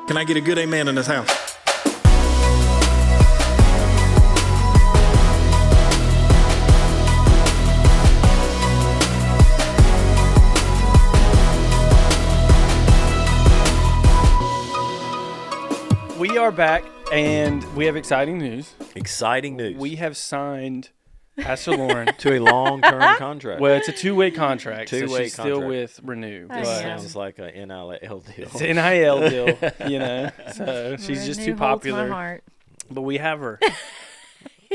Can I get a good amen in this house? We are back, and we have exciting news. Exciting news. We have signed Pastor Lauren to a long-term contract. Well, it's a two-way contract, so Two-way she's still contract. with Renew. This but sounds like an NIL deal. it's an NIL deal, you know. So she's just too Renew holds my popular. heart. But we have her.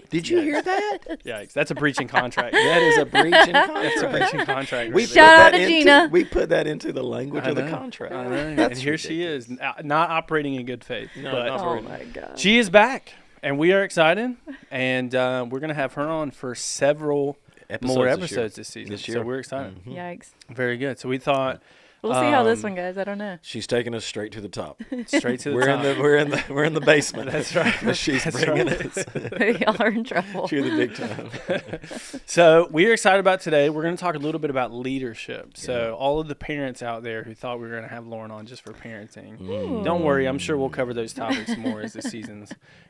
Did you hear that? Yikes, that's a breaching contract. That is a breach in contract. That's a breaching contract. We right put Shout out that to into- Gina. We put that into the language I of the know. contract. I know. And That's here she is, not operating in good faith. No, but not Oh very- my God. she is back, and we are excited. And we're going to have her on for several more episodes this season. This So year. we're excited. Mhm. Yikes. Very good. So we thought We'll see how this Um, one goes. I don't know. She's taking us straight to the top. straight to the We're top. we're in the basement. That's right. But she's That's bringing right. us Y'all are in trouble. to the big time. So we're excited about today. We're going to talk a little bit about leadership. So all of the parents out there who thought we were going to have Lauren on just for parenting, don't worry. I'm sure we'll cover those topics more as the season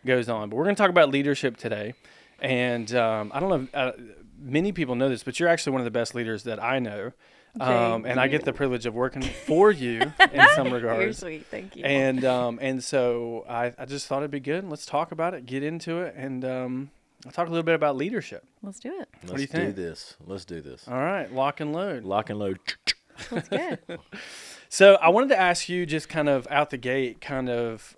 goes on. But we're going to talk about leadership today. And I don't know if many people know this, but you're actually one of the best leaders that I know. Thank And I get the privilege of working for you in some You're regards. sweet. Thank you. And so I just thought it'd be good. Let's talk about it, get into it, and I'll talk a little bit about leadership. Let's do it. do you Let's think? do this. Let's do this. All right, lock and load. Lock and load. Let's go. So I wanted to ask you just kind of out the gate, kind of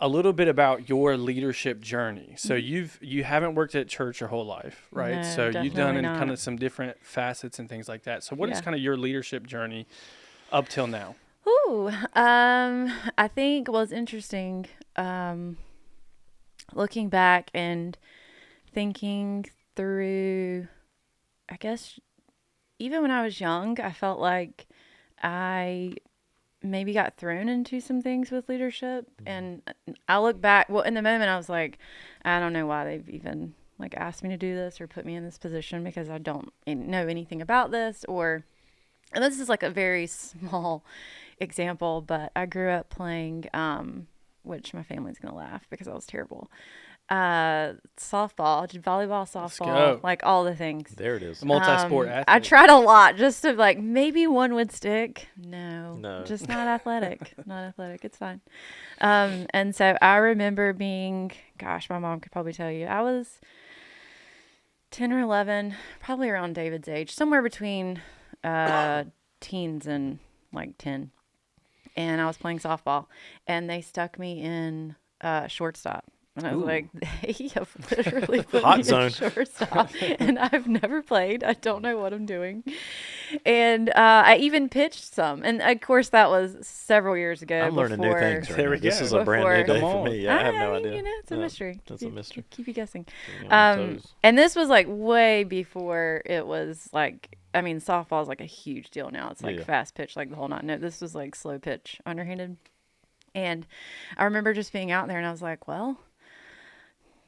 a little bit about your leadership journey. So you haven't worked at church your whole life, right? No, So you've done definitely in not. kind of some different facets and things like that. So what is Yeah. kind of your leadership journey up till now? Ooh, I think was interesting. Looking back and thinking through, I guess, even when I was young, I felt like I maybe got thrown into some things with leadership. And I look back, well, in the moment I was like, I don't know why they've even like asked me to do this or put me in this position because I don't know anything about this and this is like a very small example, but I grew up playing, which my family's going to laugh because I was terrible. Softball, volleyball, softball, go. like all the things. There it is. A multi-sport athlete. I tried a lot just to like, maybe one would stick. No, just not athletic, not athletic. It's fine. And so I remember being, gosh, my mom could probably tell you, I was 10 or 11, probably around David's age, somewhere between teens and like 10. And I was playing softball and they stuck me in shortstop. And I was like, they have literally put Hot me zone. in shortstop. And I've never played. I don't know what I'm doing. And I even pitched some. And of course, that was several years ago. I'm learning new before- things right There now. we This go. is a brand Before- new day Come for on. me. Yeah, I have no mean, idea. You know, it's a Yeah, mystery. It's a mystery. Keep you guessing. Keep me on my toes. And this was like way before it was like, I mean, softball is like a huge deal now. It's like Yeah. fast pitch, like the whole night. No, this was like slow pitch, underhanded. And I remember just being out there and I was like, well,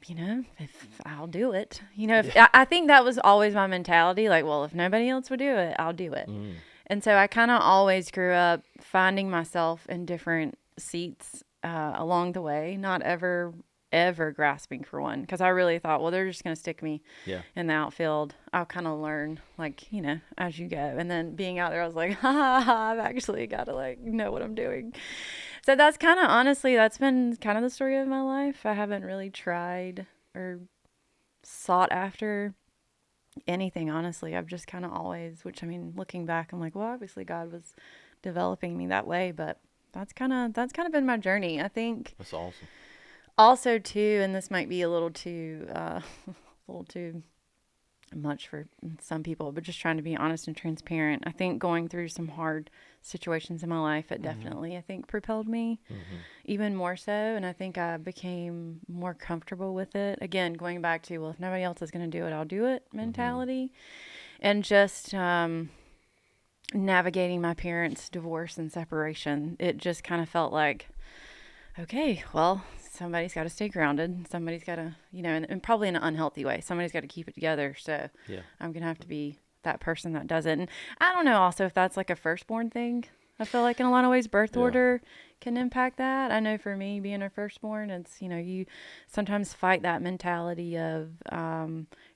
you know, if I'll do it, you know, if, I think that was always my mentality. Like, well, if nobody else would do it, I'll do it. And so I kind of always grew up finding myself in different seats along the way, not ever grasping for one. Because I really thought, well, they're just going to stick me in the outfield. I'll kind of learn, like, you know, as you go. And then being out there, I was like, I've actually got to, like, know what I'm doing. So that's kind of, honestly, that's been kind of the story of my life. I haven't really tried or sought after anything, honestly. I've just kind of always, which I mean, looking back, I'm like, well, obviously God was developing me that way, but that's kind of been my journey. I think That's awesome. also too, and this might be a little too much for some people, but just trying to be honest and transparent. I think going through some hard situations in my life, it definitely, I think, propelled me even more so. And I think I became more comfortable with it. Again, going back to, well, if nobody else is going to do it, I'll do it mentality. And just navigating my parents' divorce and separation, it just kind of felt like, okay, well, somebody's got to stay grounded. Somebody's got to, you know, and probably in an unhealthy way, somebody's got to keep it together. So I'm going to have to be that person that does it. And I don't know also if that's like a firstborn thing I feel like in a lot of ways, birth Yeah. order can impact that. I know for me, being a firstborn, it's, you sometimes fight that mentality of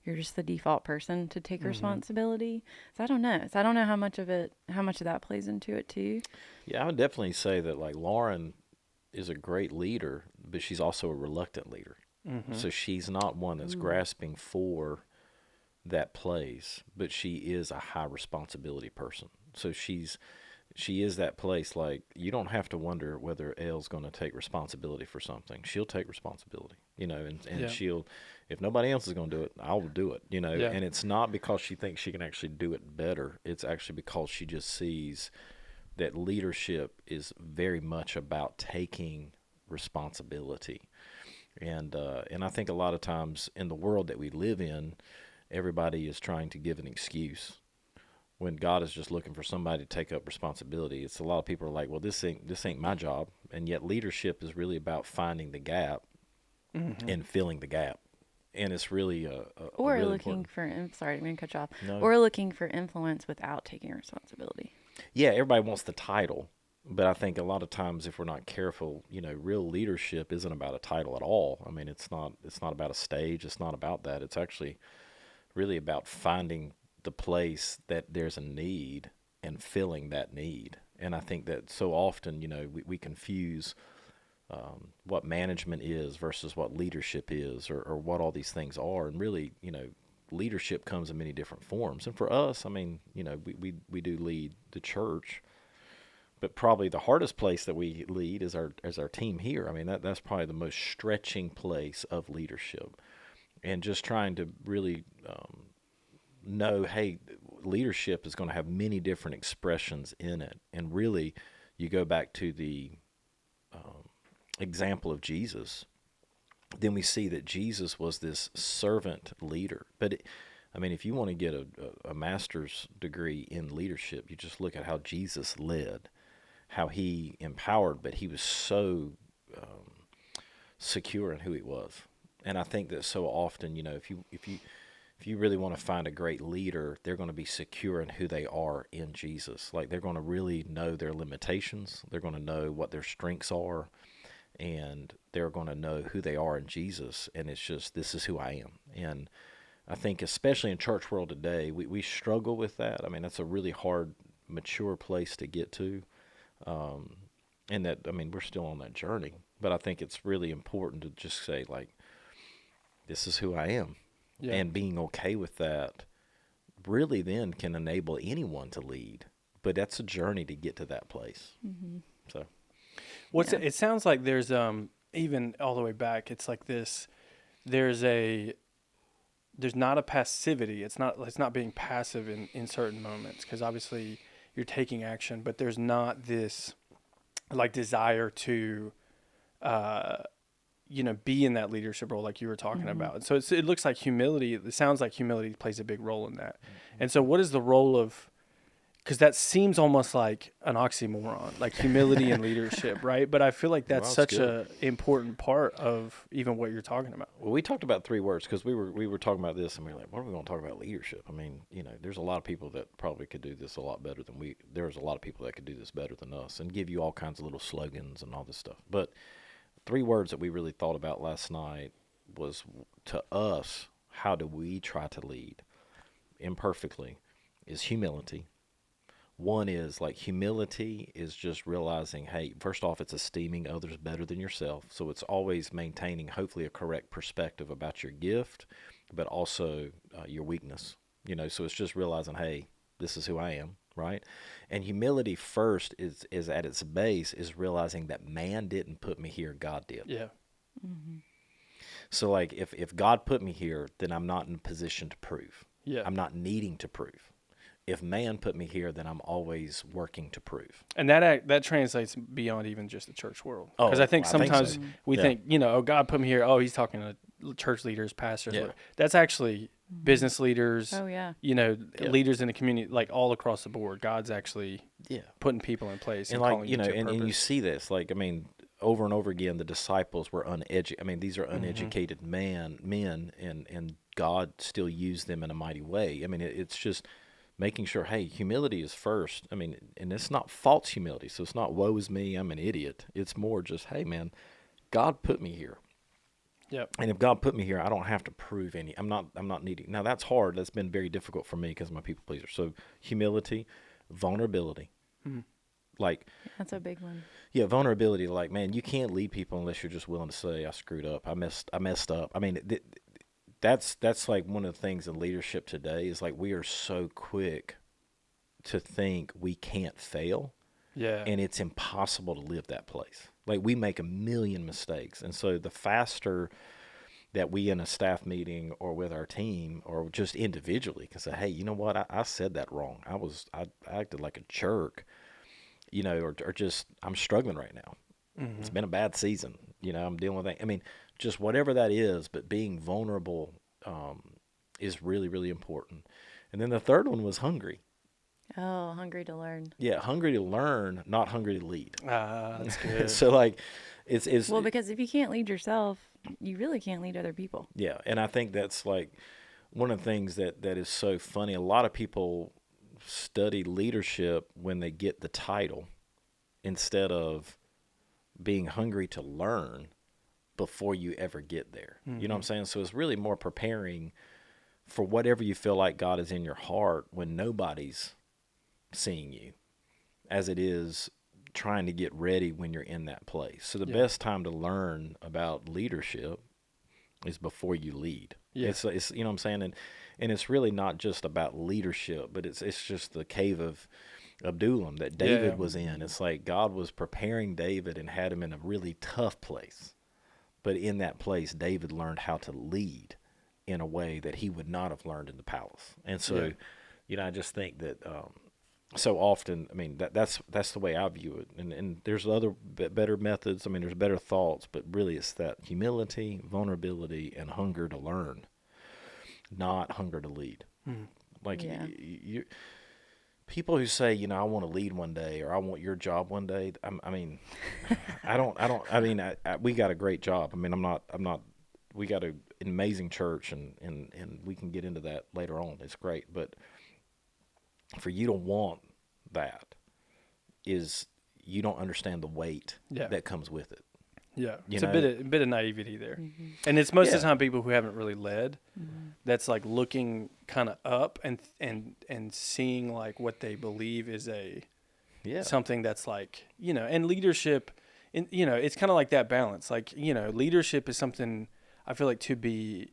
you're just the default person to take responsibility. So I don't know. So I don't know how much of that plays into it too. Yeah, I would definitely say that like Lauren is a great leader, but she's also a reluctant leader. So she's not one that's grasping for that place, but she is a high responsibility person. So she is that place, like, you don't have to wonder whether Elle's going to take responsibility for something. She'll take responsibility, and Yeah. she'll, if nobody else is going to do it, I will do it, Yeah. and it's not because she thinks she can actually do it better. It's actually because she just sees that leadership is very much about taking responsibility. And I think a lot of times in the world that we live in, everybody is trying to give an excuse when God is just looking for somebody to take up responsibility. It's a lot of people are like, well, this ain't my job. And yet leadership is really about finding the gap and filling the gap. And it's really Or really looking important. for, sorry, I didn't cut you off. No. Or looking for influence without taking responsibility. Yeah, everybody wants the title. But I think a lot of times if we're not careful, real leadership isn't about a title at all. I mean, it's not about a stage. It's not about that. It's actually really about finding the place that there's a need and filling that need. And I think that so often, we confuse what management is versus what leadership is, or what all these things are. And really, leadership comes in many different forms. And for us, I mean, we do lead the church, but probably the hardest place that we lead is our team here. I mean, that's probably the most stretching place of leadership. And just trying to really know, hey, leadership is going to have many different expressions in it. And really, you go back to the example of Jesus, then we see that Jesus was this servant leader. But if you want to get a master's degree in leadership, you just look at how Jesus led, how he empowered, but he was so secure in who he was. And I think that so often, if you really want to find a great leader, they're going to be secure in who they are in Jesus. Like, they're going to really know their limitations. They're going to know what their strengths are, and they're going to know who they are in Jesus. And it's just, this is who I am. And I think especially in church world today, we struggle with that. I mean, that's a really hard, mature place to get to. And that, we're still on that journey. But I think it's really important to just say, like, this is who I am. Yeah. And being okay with that really then can enable anyone to lead. But that's a journey to get to that place. Mm-hmm. So, it sounds like there's even all the way back, it's like this. There's not a passivity. It's not being passive in certain moments, because obviously you're taking action, but there's not this like desire to be in that leadership role like you were talking about. So it looks like humility, it sounds like humility plays a big role in that. And so what is the role of, because that seems almost like an oxymoron, like humility and leadership, right? But I feel like that's such an important part of even what you're talking about. Well, we talked about 3 words because we were talking about this, and we were like, what are we going to talk about leadership? I mean, there's a lot of people that probably could do this a lot better than we. There's a lot of people that could do this better than us and give you all kinds of little slogans and all this stuff. But 3 words that we really thought about last night was, to us, how do we try to lead imperfectly, is humility. One is like, humility is just realizing, hey, first off, it's esteeming others better than yourself. So it's always maintaining, hopefully, a correct perspective about your gift, but also your weakness. So it's just realizing, hey, this is who I am, right? And humility first is at its base is realizing that man didn't put me here, God did. Yeah. Mm-hmm. So like, if God put me here, then I'm not in a position to prove. Yeah. I'm not needing to prove. If man put me here, then I'm always working to prove. And that translates beyond even just the church world. Because I think sometimes we think, God put me here. Oh, he's talking to church leaders, pastors. Yeah. That's actually business leaders. Oh, yeah. Leaders in the community, like all across the board. God's actually putting people in place. And like, calling you to a and you purpose. see this, like, over and over again, the disciples were uneducated. These are uneducated men, and God still used them in a mighty way. It's just, making sure, hey, humility is first. I mean, and it's not false humility. So it's not woe is me, I'm an idiot. It's more just, hey, man, God put me here. Yep. And if God put me here, I don't have to prove any. I'm not needing. Now that's hard. That's been very difficult for me because I'm a people pleaser. So humility, vulnerability. Like, That's a big one. yeah, vulnerability. Like, man, you can't lead people unless you're just willing to say, I screwed up. I messed up. I mean, that's like one of the things in leadership today is like we are so quick to think we can't fail. Yeah. And it's impossible to live that place. Like, we make a million mistakes. And so the faster that we in a staff meeting or with our team or just individually can say, hey, you know what? I said that wrong. I acted like a jerk, you know, or just I'm struggling right now. It's been a bad season. You know, I'm dealing with that. I mean, just whatever that is, but being vulnerable is really, really important. And then the third one was hungry. Oh, hungry to learn. Yeah, hungry to learn, not hungry to lead. That's good. So like, it's Well, because if you can't lead yourself, you really can't lead other people. yeah, and I think that's like one of the things that is so funny. A lot of people study leadership when they get the title instead of being hungry to learn before you ever get there. You know what I'm saying? So it's really more preparing for whatever you feel like God is in your heart when nobody's seeing you, as it is trying to get ready when you're in that place. So the best time to learn about leadership is before you lead. Yeah. It's you know what I'm saying? And it's really not just about leadership, but it's just the cave of Adullam that David was in. It's like God was preparing David and had him in a really tough place. But in that place, David learned how to lead in a way that he would not have learned in the palace. And so, you know, I just think that so often, I mean, that's the way I view it. And there's other better methods. I mean, there's better thoughts, but really it's that humility, vulnerability, and hunger to learn, not hunger to lead. Like you people who say, you know, I want to lead one day or I want your job one day. I mean, we got a great job. I mean, we got an amazing church and we can get into that later on. It's great. But for you to want that is you don't understand the weight that comes with it. Yeah, You it's know? a bit of naivety there, and it's most of the time people who haven't really led. That's like looking kind of up and seeing like what they believe is something that's like, you know, and leadership, you know, it's kind of like that balance. Like, you know, leadership is something I feel like to be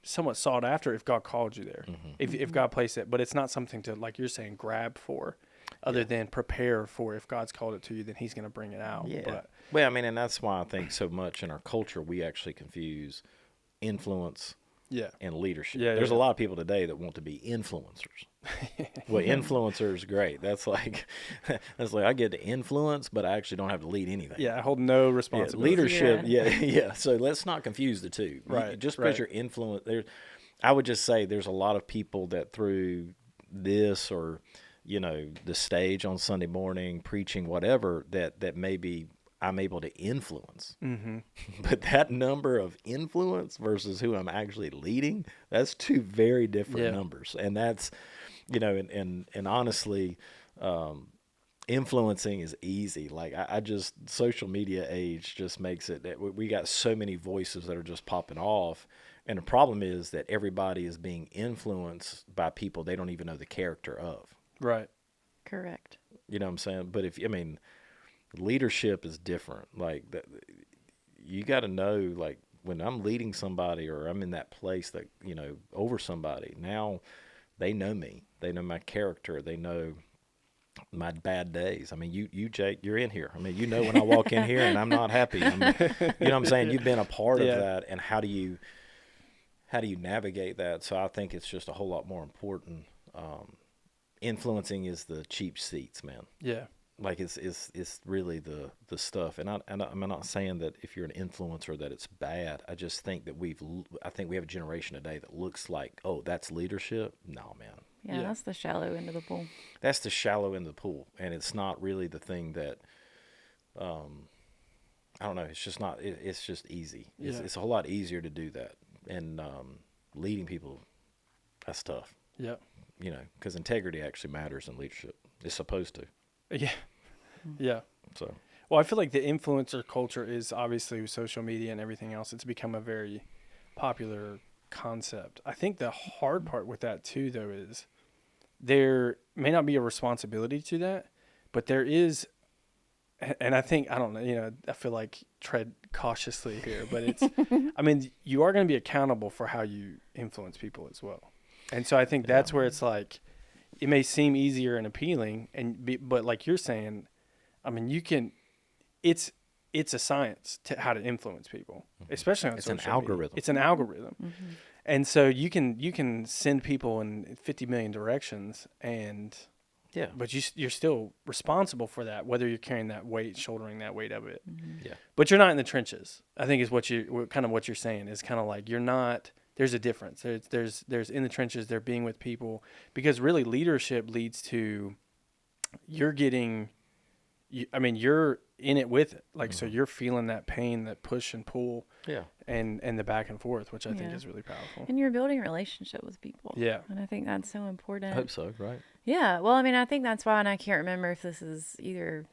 somewhat sought after if God called you there, if God placed it, but it's not something to, like you're saying, grab for. Other than prepare for if God's called it to you, then He's going to bring it out. Yeah. But, well, I mean, and that's why I think so much in our culture we actually confuse influence and leadership. There's a lot of people today that want to be influencers. Well, influencer is great. That's like I get to influence, but I actually don't have to lead anything. Yeah, I hold no responsibility. Leadership, So let's not confuse the two. Right. Just because you're influence, I would just say there's a lot of people that through this or, you know, the stage on Sunday morning, preaching, whatever, that maybe I'm able to influence. But that number of influence versus who I'm actually leading, that's two very different numbers. And that's, you know, and honestly, influencing is easy. Like I just, social media age just makes it that we got so many voices that are just popping off. And the problem is that everybody is being influenced by people they don't even know the character of. Right. Correct. You know what I'm saying? But leadership is different. Like you got to know, like when I'm leading somebody or I'm in that place that, you know, over somebody, now they know me. They know my character. They know my bad days. I mean, you Jake, you're in here. I mean, you know when I walk in here and I'm not happy. You know what I'm saying? You've been a part of that, and how do you navigate that? So I think it's just a whole lot more important. Influencing is the cheap seats, man. Yeah. Like it's really the stuff. And I'm not saying that if you're an influencer that it's bad. I just think that I think we have a generation today that looks like, oh, that's leadership. No, man. Yeah, that's the shallow end of the pool. That's the shallow end of the pool. And it's not really the thing that, I don't know. It's just not, it's just easy. It's a whole lot easier to do that. And leading people, that's tough. Yeah. because integrity actually matters in leadership. It's supposed to. Yeah. Yeah. So. Well, I feel like the influencer culture is obviously with social media and everything else. It's become a very popular concept. I think the hard part with that too, though, is there may not be a responsibility to that, but there is, and I think, I don't know, I feel like tread cautiously here, but it's, I mean, you are going to be accountable for how you influence people as well. And so I think that's where it's like, it may seem easier and appealing, but like you're saying, I mean, it's a science to how to influence people, especially on social media. It's an algorithm. It's an algorithm. Mm-hmm. And so you can send people in 50 million directions, but you're still responsible for that, whether you're carrying that weight, shouldering that weight of it. Mm-hmm. Yeah. But you're not in the trenches, I think is what you're saying is kind of like you're not. There's a difference. There's in the trenches, they're being with people, because really leadership leads to you're in it with it. Like, so you're feeling that pain, that push and pull, and the back and forth, which I think is really powerful. And you're building a relationship with people. Yeah. And I think that's so important. I hope so, right? Yeah. Well, I mean, I think that's why, and I can't remember if this is either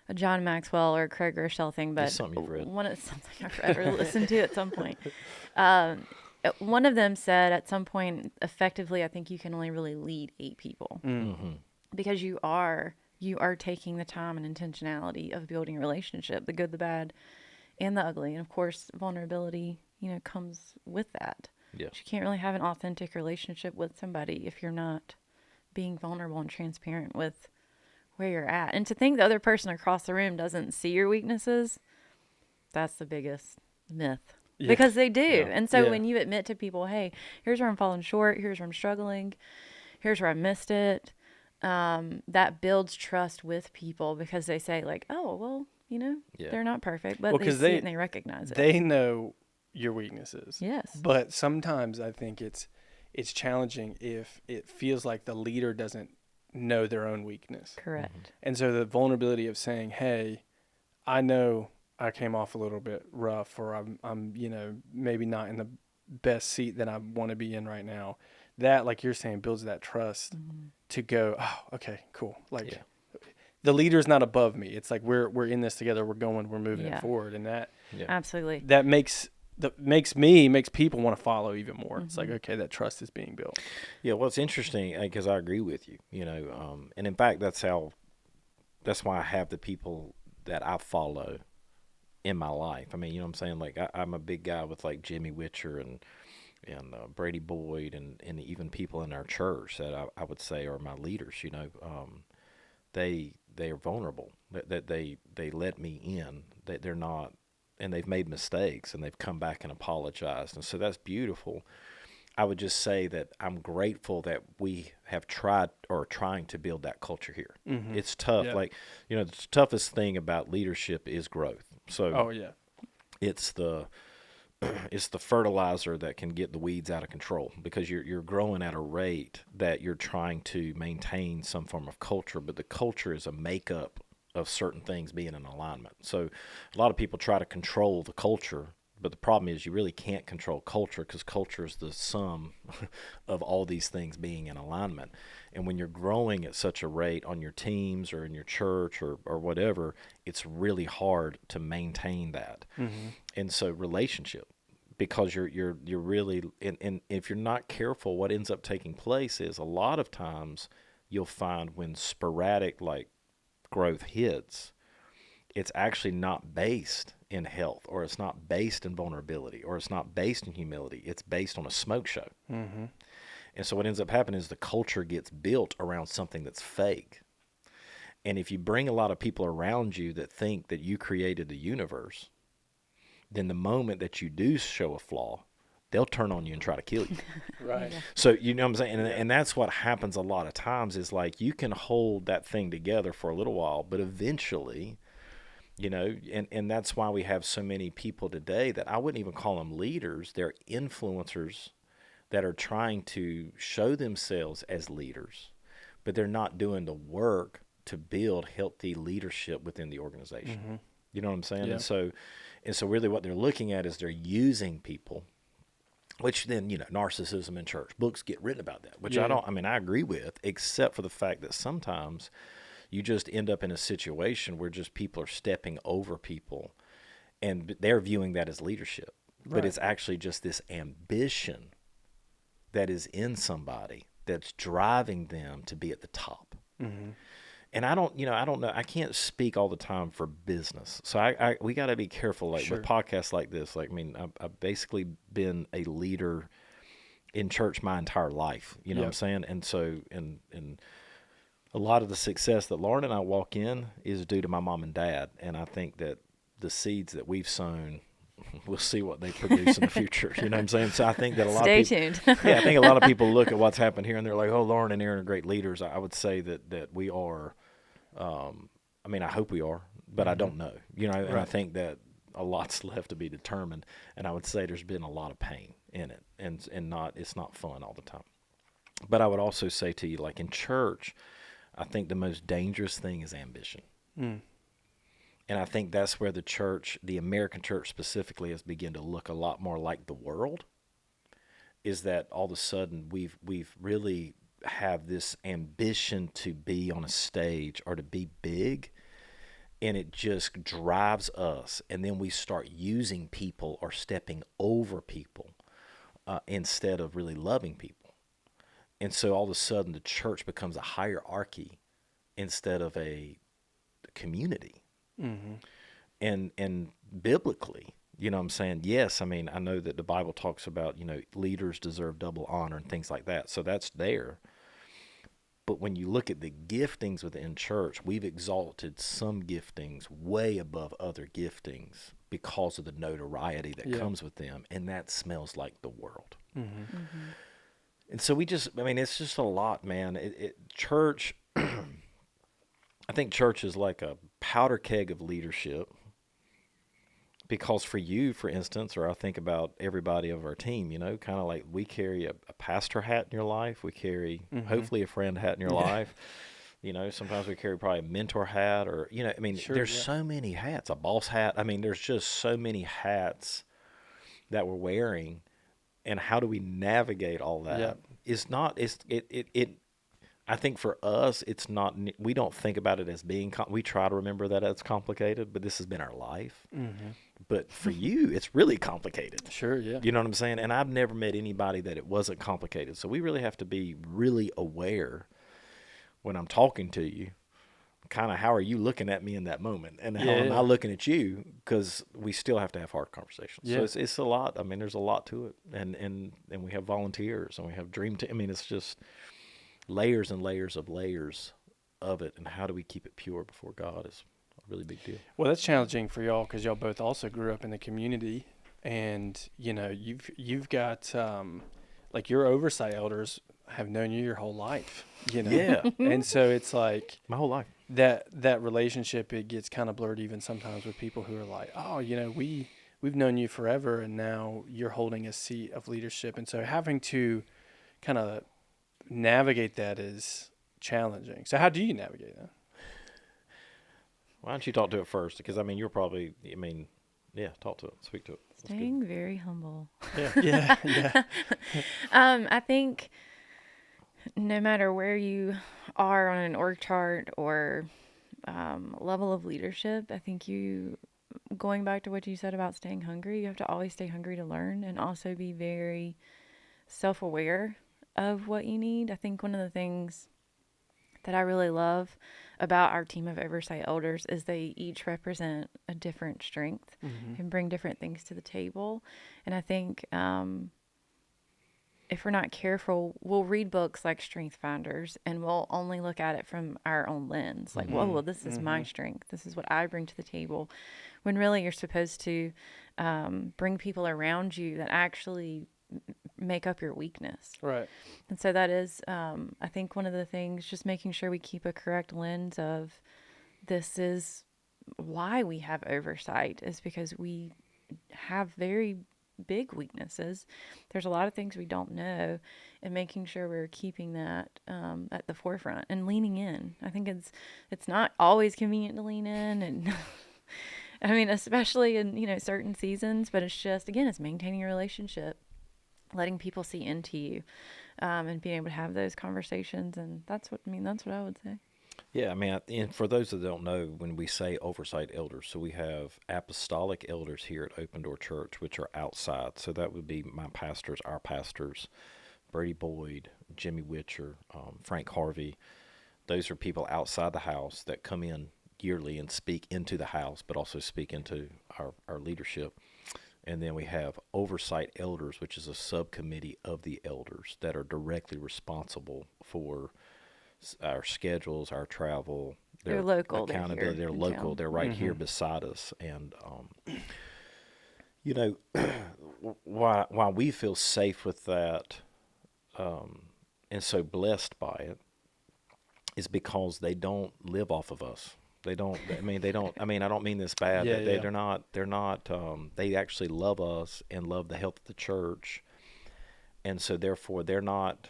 a John Maxwell or a Craig Rochelle thing, but it's something you've read. Something I've read or listened to at some point. One of them said at some point, effectively, I think you can only really lead 8 people because you are taking the time and intentionality of building a relationship, the good, the bad, and the ugly. And of course, vulnerability, comes with that. Yeah. You can't really have an authentic relationship with somebody if you're not being vulnerable and transparent with where you're at. And to think the other person across the room doesn't see your weaknesses, that's the biggest myth. Yeah. Because they do. Yeah. And so when you admit to people, hey, here's where I'm falling short, here's where I'm struggling, here's where I missed it, that builds trust with people, because they say like, oh, well, they're not perfect, but they see it and they recognize it. They know your weaknesses. Yes. But sometimes I think it's challenging if it feels like the leader doesn't know their own weakness. Correct. Mm-hmm. And so the vulnerability of saying, hey, I know I came off a little bit rough, or I'm maybe not in the best seat that I want to be in right now. That, like you're saying, builds that trust to go, oh, okay, cool. Like the leader's not above me. It's like we're in this together. We're moving it forward. And that absolutely, that makes people want to follow even more. It's like, okay, that trust is being built. Yeah. Well, it's interesting because I agree with you, and in fact, that's why I have the people that I follow in my life. I mean, you know what I'm saying? Like I'm a big guy with like Jimmy Witcher and Brady Boyd and even people in our church that I would say are my leaders. They are vulnerable. That they let me in. That they're not, and they've made mistakes and they've come back and apologized, and so that's beautiful. I would just say that I'm grateful that we have tried or trying to build that culture here. Mm-hmm. It's tough. Yeah. Like, the toughest thing about leadership is growth. So it's the fertilizer that can get the weeds out of control, because you're growing at a rate that you're trying to maintain some form of culture, but the culture is a makeup of certain things being in alignment. So a lot of people try to control the culture, but the problem is you really can't control culture, because culture is the sum of all these things being in alignment. And when you're growing at such a rate on your teams or in your church or whatever, it's really hard to maintain that. Mm-hmm. And so relationship, because you're really, and if you're not careful, what ends up taking place is a lot of times you'll find when sporadic like growth hits, it's actually not based in health, or it's not based in vulnerability, or it's not based in humility. It's based on a smoke show. Mm-hmm. And so what ends up happening is the culture gets built around something that's fake. And if you bring a lot of people around you that think that you created the universe, then the moment that you do show a flaw, they'll turn on you and try to kill you. Right. So, you know what I'm saying? And that's what happens a lot of times, is like you can hold that thing together for a little while, but eventually, and that's why we have so many people today that I wouldn't even call them leaders. They're influencers that are trying to show themselves as leaders, but they're not doing the work to build healthy leadership within the organization. Mm-hmm. You know what I'm saying? Yeah. And so really what they're looking at is they're using people which then, narcissism in church, books get written about that, which Yeah. I agree with, except for the fact that sometimes you just end up in a situation where just people are stepping over people and they're viewing that as leadership. But Right. it's actually just this ambition that is in somebody that's driving them to be at the top. Mm-hmm. And I don't know. I can't speak all the time for business. So we got to be careful, like Sure. with podcasts like this. Like, I mean, I've basically been a leader in church my entire life. You know what I'm Yep. saying? And so, and a lot of the success that Lauren and I walk in is due to my mom and dad. And I think that the seeds that we've sown, we'll see what they produce in the future. You know what I'm saying? So I think that a lot Stay of people, tuned. yeah, I think a lot of people look at what's happened here and they're like, oh, Lauren and Aaron are great leaders. I would say that we are. I mean, I hope we are, but I don't know. And I Right. think that a lot's left to be determined. And I would say there's been a lot of pain in it, and it's not fun all the time. But I would also say to you, like in church, I think the most dangerous thing is ambition. Mm. And I think that's where the church, the American church specifically, has begun to look a lot more like the world. Is that all of a sudden we've really have this ambition to be on a stage or to be big, and it just drives us, and then we start using people or stepping over people instead of really loving people. And so all of a sudden the church becomes a hierarchy instead of a community. Mm-hmm. And biblically, you know what I'm saying? Yes, I mean, I know that the Bible talks about, leaders deserve double honor and things like that. So that's there. But when you look at the giftings within church, we've exalted some giftings way above other giftings because of the notoriety that Yeah. comes with them. And that smells like the world. Mm-hmm. And so it's just a lot, man. Church, I think church is like a powder keg of leadership. Because for you, for instance, or I think about everybody of our team, kind of like we carry a pastor hat in your life. We carry hopefully a friend hat in your life. Sometimes we carry probably a mentor hat or, Sure, there's yeah. so many hats, a boss hat. I mean, there's just so many hats that we're wearing. And how do we navigate all that? Yeah. I think for us, it's not, we don't think about it as being, we try to remember that it's complicated, but this has been our life. Mm-hmm. But for you, it's really complicated. Sure, yeah. You know what I'm saying? And I've never met anybody that it wasn't complicated. So we really have to be really aware when I'm talking to you, kind of how are you looking at me in that moment? And how am I looking at you? Because we still have to have hard conversations. Yeah. So it's a lot. I mean, there's a lot to it. And we have volunteers and we have dream team. I mean, it's just layers and layers of it. And how do we keep it pure before God is a really big deal. Well, that's challenging for y'all because y'all both also grew up in the community, and you've got like your oversight elders have known you your whole life, Yeah. and so it's like My whole life. that relationship, it gets kind of blurred even sometimes with people who are like, oh, we've known you forever, and now you're holding a seat of leadership, and so having to kind of navigate that is challenging. So how do you navigate that? Why don't you talk to it first? Because, you're probably, talk to it. Speak to it. That's good. Staying very humble. Yeah, yeah. I think no matter where you are on an org chart or level of leadership, I think going back to what you said about staying hungry, you have to always stay hungry to learn and also be very self-aware of what you need. I think one of the things that I really love about our team of oversight elders is they each represent a different strength and bring different things to the table. And I think if we're not careful, we'll read books like Strength Finders and we'll only look at it from our own lens. Like, whoa, well, this is my strength. This is what I bring to the table. When really you're supposed to bring people around you that actually make up your weakness. Right. And so that is, I think one of the things, just making sure we keep a correct lens of this is why we have oversight, is because we have very big weaknesses. There's a lot of things we don't know, and making sure we're keeping that at the forefront and leaning in. I think it's not always convenient to lean in, and especially in certain seasons, but it's just, again, it's maintaining a relationship. letting people see into you, and being able to have those conversations. And that's what I would say. Yeah, I mean, and for those that don't know, when we say oversight elders, so we have apostolic elders here at Open Door Church, which are outside. So that would be my pastors, our pastors, Brady Boyd, Jimmy Witcher, Frank Harvey. Those are people outside the house that come in yearly and speak into the house, but also speak into our leadership. And then we have oversight elders, which is a subcommittee of the elders that are directly responsible for our schedules, our travel, They're local. accountability. They're local. Town. They're right here beside us. And, you know, why we feel safe with that and so blessed by it is because they don't live off of us. They don't, I don't mean this bad. Yeah, They're not, they actually love us and love the health of the church. And so therefore they're not,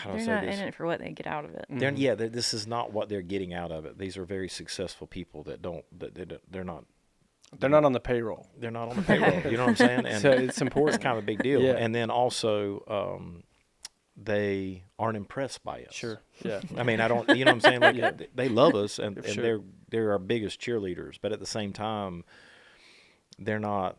They're not in it for what they get out of it. This is not what they're getting out of it. These are very successful people they're not on the payroll. They're not on the payroll. You know what I'm saying? And so it's important. It's kind of a big deal. Yeah. And then also, they aren't impressed by us. Sure. Yeah. I mean, I don't. You know what I'm saying? Like they love us, and Sure. they're our biggest cheerleaders. But at the same time, they're not.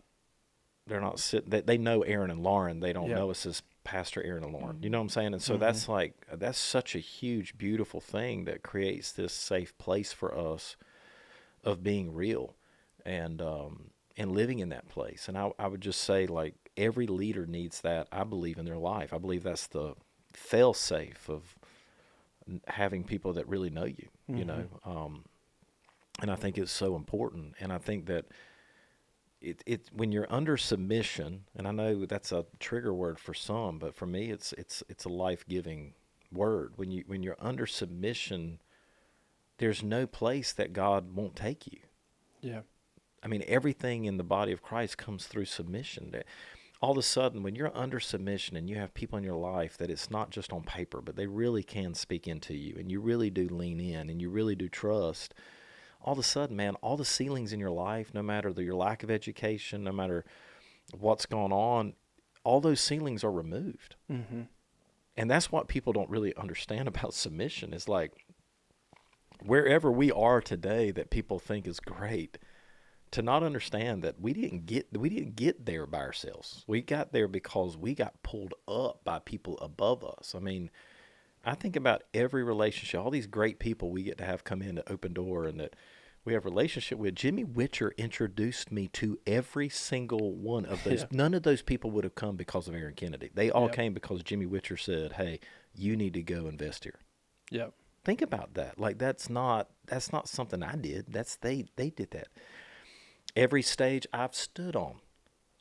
They know Aaron and Lauren. They don't know us as Pastor Aaron and Lauren. You know what I'm saying? And so that's such a huge, beautiful thing that creates this safe place for us of being real and living in that place. And I would just say, like, every leader needs that, I believe, in their life. I believe that's the fail-safe of having people that really know you, you know. And I think it's so important. And I think that it when you're under submission, and I know that's a trigger word for some, but for me it's a life-giving word. When you're under submission, there's no place that God won't take you. Yeah. I mean, everything in the body of Christ comes through submission. All of a sudden, when you're under submission and you have people in your life that it's not just on paper, but they really can speak into you, and you really do lean in, and you really do trust, all of a sudden, man, all the ceilings in your life, no matter your lack of education, no matter what's going on, all those ceilings are removed. Mm-hmm. And that's what people don't really understand about submission. It's like, wherever we are today that people think is great, to not understand that we didn't get there by ourselves. We got there because we got pulled up by people above us. I mean, I think about every relationship, all these great people we get to have come in to Open Door and that we have a relationship with. Jimmy Witcher introduced me to every single one of those. Yeah. None of those people would have come because of Aaron Kennedy. They all came because Jimmy Witcher said, "Hey, you need to go invest here." Yep. Think about that. Like that's not something I did. They did that. Every stage I've stood on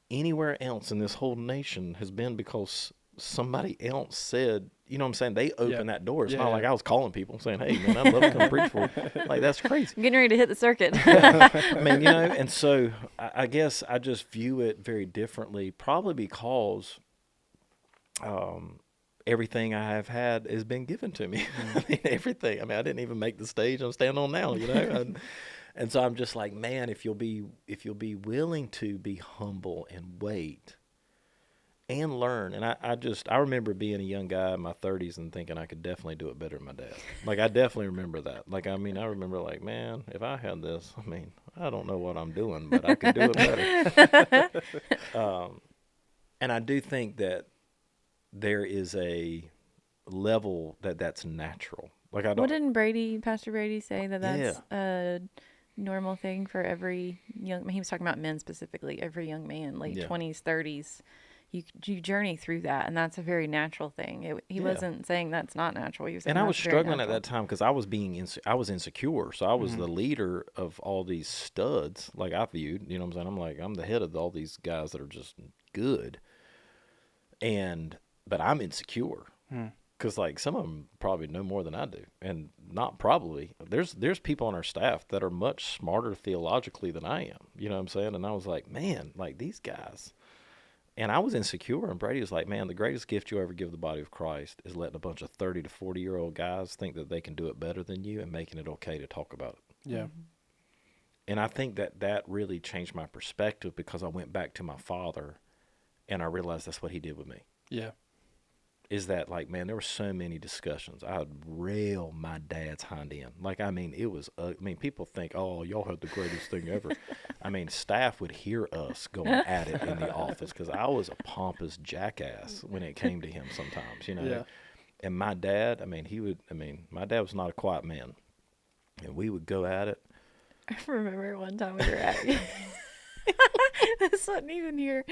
anywhere else in this whole nation has been because somebody else said, you know what I'm saying? They opened that door. It's not like I was calling people saying, "Hey, man, I'd love to come preach for you." Like, that's crazy. I'm getting ready to hit the circuit. I mean, you know, and so I guess I just view it very differently, probably because everything I have had has been given to me. I mean, everything. I mean, I didn't even make the stage I'm standing on now, you know? And so I'm just like, man, if you'll be willing to be humble and wait and learn. And I remember being a young guy in my 30s and thinking I could definitely do it better than my dad. Like, I definitely remember that. Like, I mean, I remember like, man, if I had this, I mean, I don't know what I'm doing, but I could do it better. And I do think that there is a level that's natural. Like, I don't. What didn't Pastor Brady say that's a normal thing for every young? He was talking about men specifically. Every young man, late 20s, 30s, you journey through that, and that's a very natural thing. He wasn't saying that's not natural. He was saying and I was struggling at that time because I was insecure. So I was the leader of all these studs. Like, I viewed, you know what I'm saying? I'm like, I'm the head of all these guys that are just good, but I'm insecure. Because, like, some of them probably know more than I do. And not probably. There's people on our staff that are much smarter theologically than I am. You know what I'm saying? And I was like, man, like, these guys. And I was insecure. And Brady was like, man, the greatest gift you ever give the body of Christ is letting a bunch of 30 to 40-year-old guys think that they can do it better than you and making it okay to talk about it. Yeah. And I think that really changed my perspective because I went back to my father And I realized that's what he did with me. Yeah. Is that, like, man, there were so many discussions. I would rail my dad's hind end. Like, I mean, it was, people think, oh, y'all had the greatest thing ever. I mean, staff would hear us going at it in the office because I was a pompous jackass when it came to him sometimes, you know. Yeah. And my dad, my dad was not a quiet man. And we would go at it. I remember one time we were at this wasn't even here.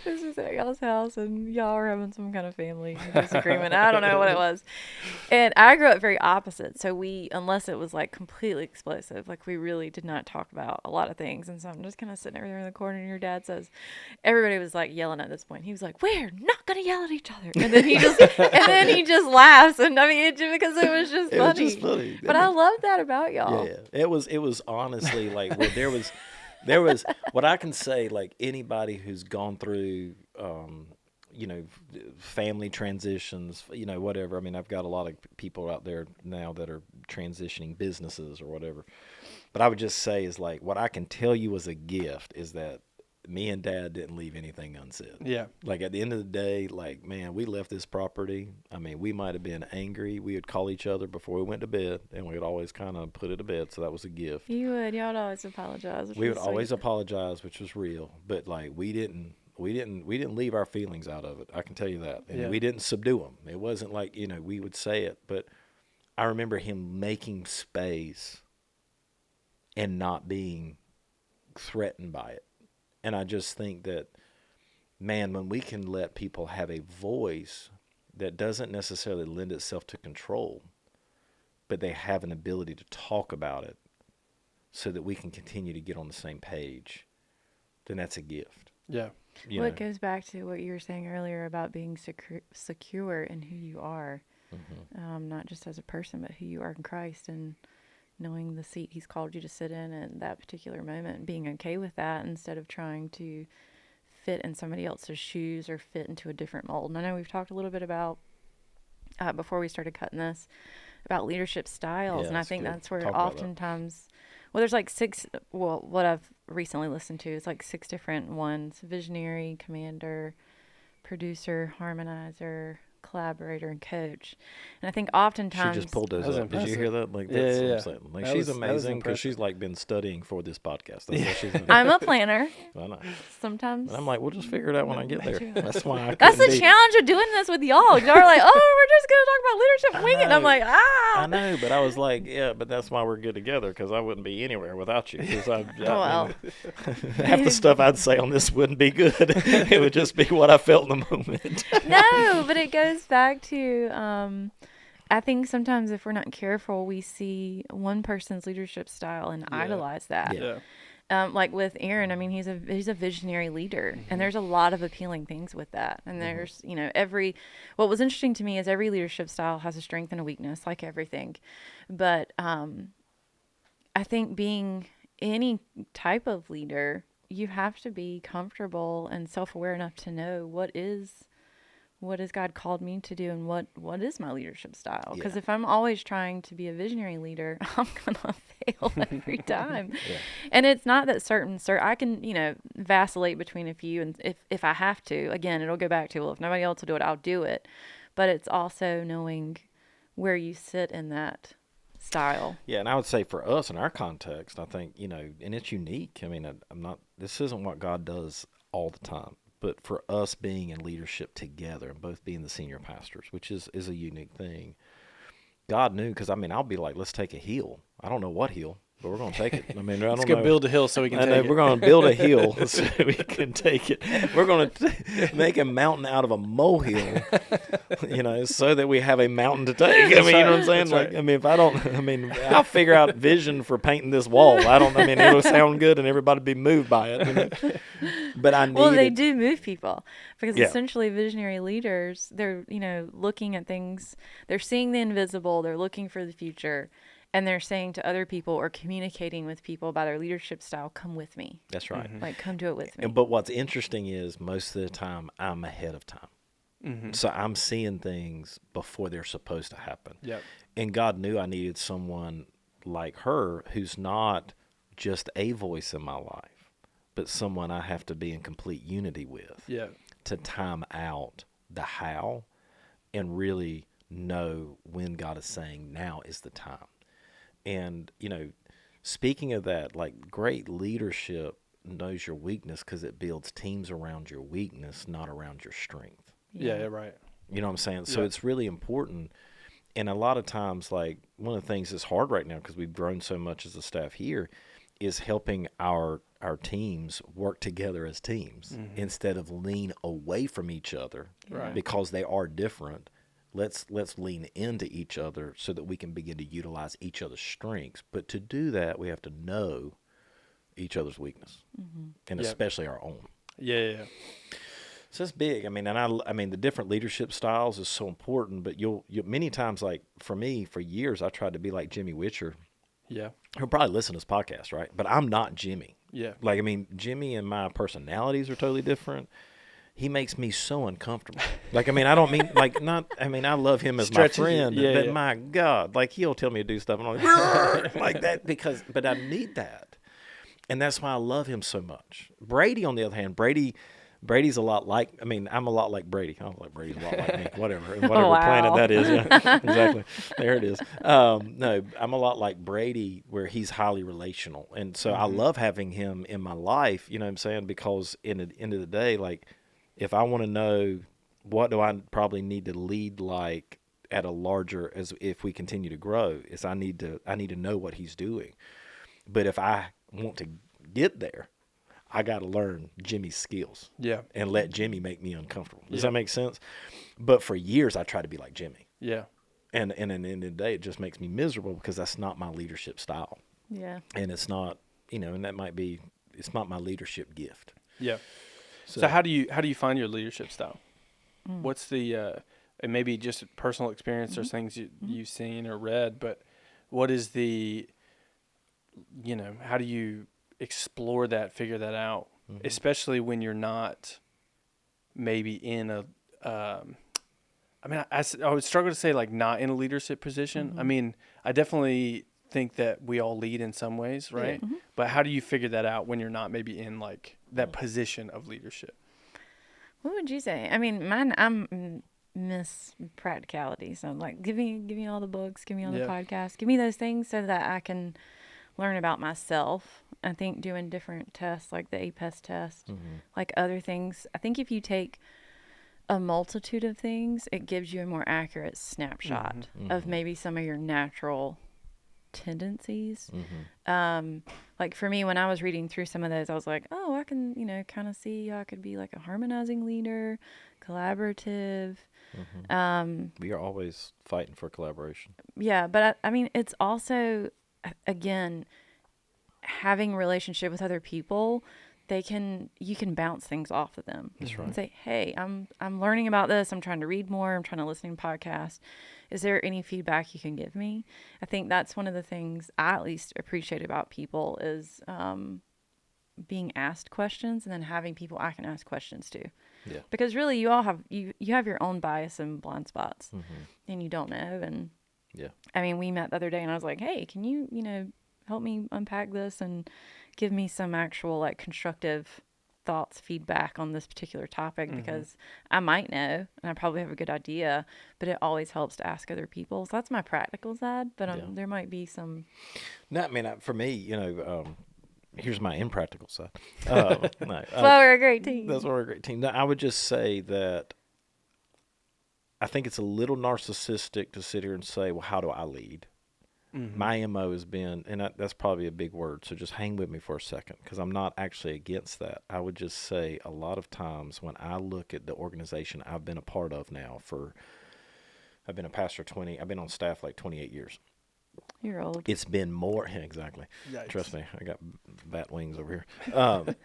This was at y'all's house, and y'all were having some kind of family disagreement. I don't know what it was. And I grew up very opposite. So we, unless it was like completely explosive, like we really did not talk about a lot of things. And so I'm just kind of sitting over there in the corner, and your dad says, everybody was like yelling at this point. He was like, "We're not gonna yell at each other." And then he just laughs. And I mean, because it was just funny. Was just funny. But I love that about y'all. Yeah, it was honestly like where there was what I can say, like anybody who's gone through, family transitions, whatever. I mean, I've got a lot of people out there now that are transitioning businesses or whatever. But I would just say is like, what I can tell you as a gift is that me and Dad didn't leave anything unsaid. Yeah. Like at the end of the day, like, man, we left this property. I mean, we might have been angry. We would call each other before we went to bed, and we would always kind of put it to bed. So that was a gift. You would. Y'all would always apologize. We would always apologize, which was real. But like, we didn't leave our feelings out of it. I can tell you that. And we didn't subdue them. It wasn't like, we would say it, but I remember him making space and not being threatened by it. And I just think that, man, when we can let people have a voice that doesn't necessarily lend itself to control, but they have an ability to talk about it so that we can continue to get on the same page, then that's a gift. Yeah. Well, it goes back to what you were saying earlier about being secure in who you are, not just as a person, but who you are in Christ, and knowing the seat he's called you to sit in at that particular moment, and being okay with that instead of trying to fit in somebody else's shoes or fit into a different mold. And I know we've talked a little bit about, before we started cutting this, about leadership styles. Yeah, and I think that's where oftentimes, there's like what I've recently listened to is like 6 different ones: visionary, commander, producer, harmonizer, collaborator, and coach. And I think oftentimes she just pulled those up. Did you hear that? Like, that's what I'm saying. Like, she's amazing because she's like been studying for this podcast. That's what she's been I'm a planner. I know. Sometimes. And I'm like, we'll just figure it out when I get there. That's why. That's the challenge of doing this with y'all. Y'all are like, oh, we're just gonna talk about leadership and wing it. And I'm like, I know, but I was like, yeah, but that's why we're good together, because I wouldn't be anywhere without you. Half the stuff I'd say on this wouldn't be good. It would just be what I felt in the moment. No, but it goes back to, I think sometimes if we're not careful, we see one person's leadership style and idolize that. Yeah. Like with Aaron, I mean, he's a visionary leader, and there's a lot of appealing things with that. And there's, what was interesting to me is every leadership style has a strength and a weakness, like everything. But I think being any type of leader, you have to be comfortable and self-aware enough to know what has God called me to do, and what is my leadership style? Because if I'm always trying to be a visionary leader, I'm gonna fail every time. And it's not that I can vacillate between a few, and if I have to, again, it'll go back to, well, if nobody else will do it, I'll do it. But it's also knowing where you sit in that style. Yeah, and I would say for us in our context, I think and it's unique. I mean, this isn't what God does all the time. But for us being in leadership together and both being the senior pastors, which is a unique thing, God knew, because I'll be like, let's take a hill. I don't know what hill, but we're going to take it. I mean, let's go build a hill so we can take it. We're going to build a hill so we can take it. We're going to make a mountain out of a molehill, so that we have a mountain to take. You know what I'm saying? I'll figure out vision for painting this wall. It'll sound good and everybody be moved by it. But they do move people, because essentially visionary leaders, they're, looking at things, they're seeing the invisible, they're looking for the future. And they're saying to other people or communicating with people by their leadership style, come with me. That's right. Like, come do it with me. But what's interesting is most of the time I'm ahead of time. Mm-hmm. So I'm seeing things before they're supposed to happen. Yep. And God knew I needed someone like her who's not just a voice in my life, but someone I have to be in complete unity with. Yeah. to time out the how and really know when God is saying now is the time. And, speaking of that, like great leadership knows your weakness because it builds teams around your weakness, not around your strength. Yeah, right. You know what I'm saying? So Yeah. it's really important. And a lot of times, like one of the things that's hard right now because we've grown so much as a staff here is helping our teams work together as teams instead of lean away from each other Right. because they are different. Let's lean into each other so that we can begin to utilize each other's strengths. But to do that, we have to know each other's weakness, and Yep. especially our own. Yeah. So it's big. I mean, and I mean, the different leadership styles is so important. But you'll many times, like for me, for years, I tried to be like Jimmy Witcher. Yeah. He'll probably listen to this podcast, right? But I'm not Jimmy. Yeah. Like, I mean, Jimmy and my personalities are totally different. He makes me so uncomfortable. Like, I mean, I don't mean like not. I mean, I love him as Stretches you. my friend, Yeah, but yeah. my God, like he'll tell me to do stuff, and I'm like, like that but I need that, and that's why I love him so much. Brady, on the other hand, Brady's a lot like. I mean, I'm a lot like Brady. I don't like Brady's a lot like me. Whatever Wow. planet that is. Yeah, exactly. There it is. No, I'm a lot like Brady, where he's highly relational, and so I love having him in my life. You know what I'm saying? Because in the end of the day, like, if I want to know what do I probably need to lead like at a larger, as if we continue to grow, is I need to know what he's doing. But if I want to get there, I got to learn Jimmy's skills. Yeah. And let Jimmy make me uncomfortable. Does Yeah. that make sense? But for years, I tried to be like Jimmy. Yeah. And at the end of the day, it just makes me miserable because that's not my leadership style. Yeah. And it's not, and it's not my leadership gift. Yeah. So how do you find your leadership style? What's the and maybe just personal experience or things you've seen or read, but what is the how do you explore that, figure that out, especially when you're not maybe in a I mean, I would struggle to say like not in a leadership position. I mean, I definitely think that we all lead in some ways, right? But how do you figure that out when you're not maybe in like that position of leadership? What would you say? I mean, mine, I'm miss practicality. So I'm like, give me all the books, give me all the Yeah. podcasts, give me those things so that I can learn about myself. I think doing different tests like the APES test, like other things. I think if you take a multitude of things, it gives you a more accurate snapshot of maybe some of your natural tendencies. Like for me, when I was reading through some of those, I was like, oh, I can, kind of see how I could be like a harmonizing leader, collaborative. We are always fighting for collaboration. Yeah, but I mean, it's also, again, having a relationship with other people. You can bounce things off of them. That's right. And say, hey, I'm learning about this. I'm trying to read more. I'm trying to listen to podcasts. Is there any feedback you can give me? I think that's one of the things I at least appreciate about people is being asked questions and then having people I can ask questions to. Yeah. Because really, you all have you have your own bias and blind spots, and you don't know. And Yeah. I mean, we met the other day, and I was like, hey, can you help me unpack this and give me some actual like constructive thoughts, feedback on this particular topic, because I might know and I probably have a good idea, but it always helps to ask other people. So that's my practical side, but there might be some. No, I mean, for me, here's my impractical side. No, That's why we're a great team. That's why we're a great team. No, I would just say that I think it's a little narcissistic to sit here and say, well, how do I lead? My MO has been, and that's probably a big word, so just hang with me for a second, because I'm not actually against that. I would just say a lot of times when I look at the organization I've been a part of now I've been a pastor I've been on staff like 28 years. You're old. It's been more, exactly. Yikes. Trust me, I got bat wings over here.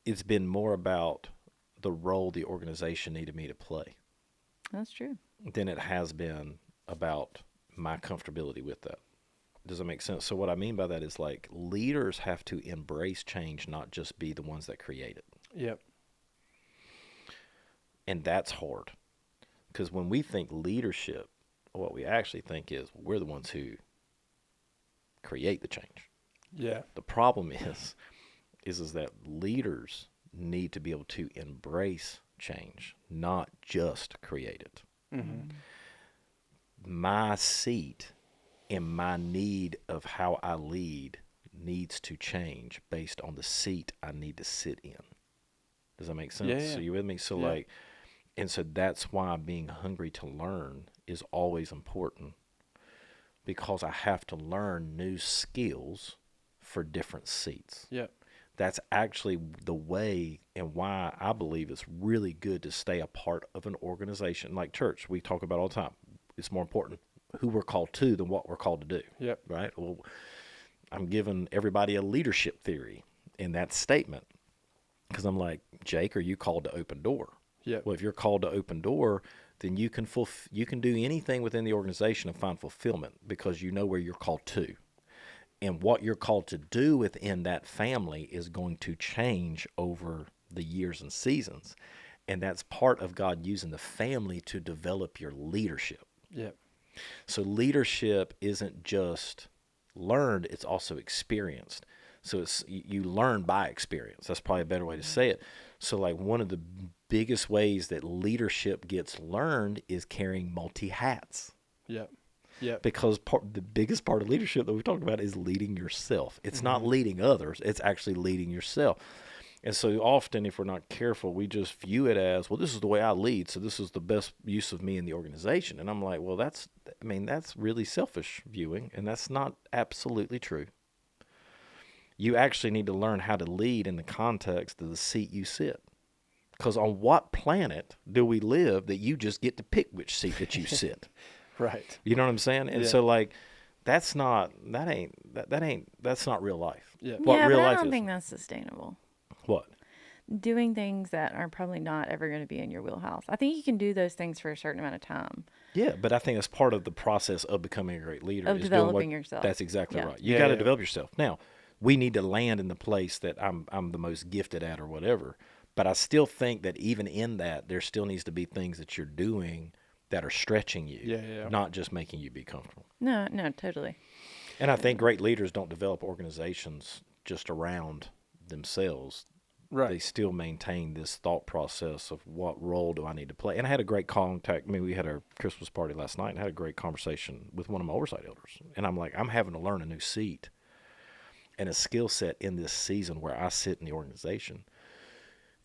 It's been more about the role the organization needed me to play That's true. than it has been about my comfortability with that. Does that make sense? So what I mean by that is like leaders have to embrace change, not just be the ones that create it. Yep. And that's hard, because when we think leadership, what we actually think is we're the ones who create the change. Yeah. The problem is that leaders need to be able to embrace change, not just create it. Mm-hmm. My seat and my need of how I lead needs to change based on the seat I need to sit in. Does that make sense? Yeah. So you with me? So Yeah. and so that's why being hungry to learn is always important, because I have to learn new skills for different seats. Yeah. That's actually the way and why I believe it's really good to stay a part of an organization like church. We talk about all the time. It's more important who we're called to than what we're called to do. Yep. Right? Well, I'm giving everybody a leadership theory in that statement, because I'm like, Jake, are you called to open door? Yep. Well, if you're called to open door, then you can do anything within the organization and find fulfillment because you know where you're called to. And what you're called to do within that family is going to change over the years and seasons. And that's part of God using the family to develop your leadership. Yep. So leadership isn't just learned, it's also experienced. So you learn by experience. That's probably a better way to say it. So like one of the biggest ways that leadership gets learned is carrying multi-hats. Yep. Yep. Because the biggest part of leadership that we've talked about is leading yourself. It's not leading others. It's actually leading yourself. And so often, if we're not careful, we just view it as, well, this is the way I lead, so this is the best use of me in the organization. And I'm like, well, that's really selfish viewing, and that's not absolutely true. You actually need to learn how to lead in the context of the seat you sit. Because on what planet do we live that you just get to pick which seat that you sit? Right. You know what I'm saying? And so like that's not real life. Yeah. What yeah, real but I life don't is. think that's sustainable. What? Doing things that are probably not ever going to be in your wheelhouse. I think you can do those things for a certain amount of time. Yeah, but I think that's part of the process of becoming a great leader. Of is developing doing yourself. That's exactly Yeah. right. You Yeah, got to yeah. develop yourself. Now, we need to land in the place that I'm the most gifted at or whatever. But I still think that even in that, there still needs to be things that you're doing that are stretching you, Yeah. not just making you be comfortable. No, totally. And I think great leaders don't develop organizations just around themselves. Right. They still maintain this thought process of what role do I need to play. And I had a great contact. I mean, we had our Christmas party last night and had a great conversation with one of my oversight elders. And I'm like, I'm having to learn a new seat and a skill set in this season where I sit in the organization.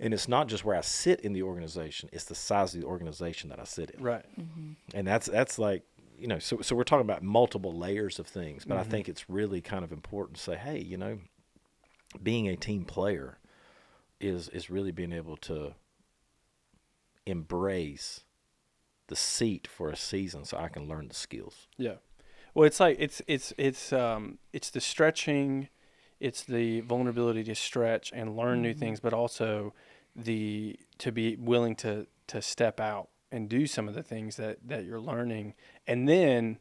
And it's not just where I sit in the organization, it's the size of the organization that I sit in. Right. Mm-hmm. And that's like, you know, so we're talking about multiple layers of things, but I think it's really kind of important to say, hey, you know, being a team player is really being able to embrace the seat for a season so I can learn the skills. Yeah. Well, it's like it's the stretching, it's the vulnerability to stretch and learn new things, but also to be willing to step out and do some of the things that you're learning, and then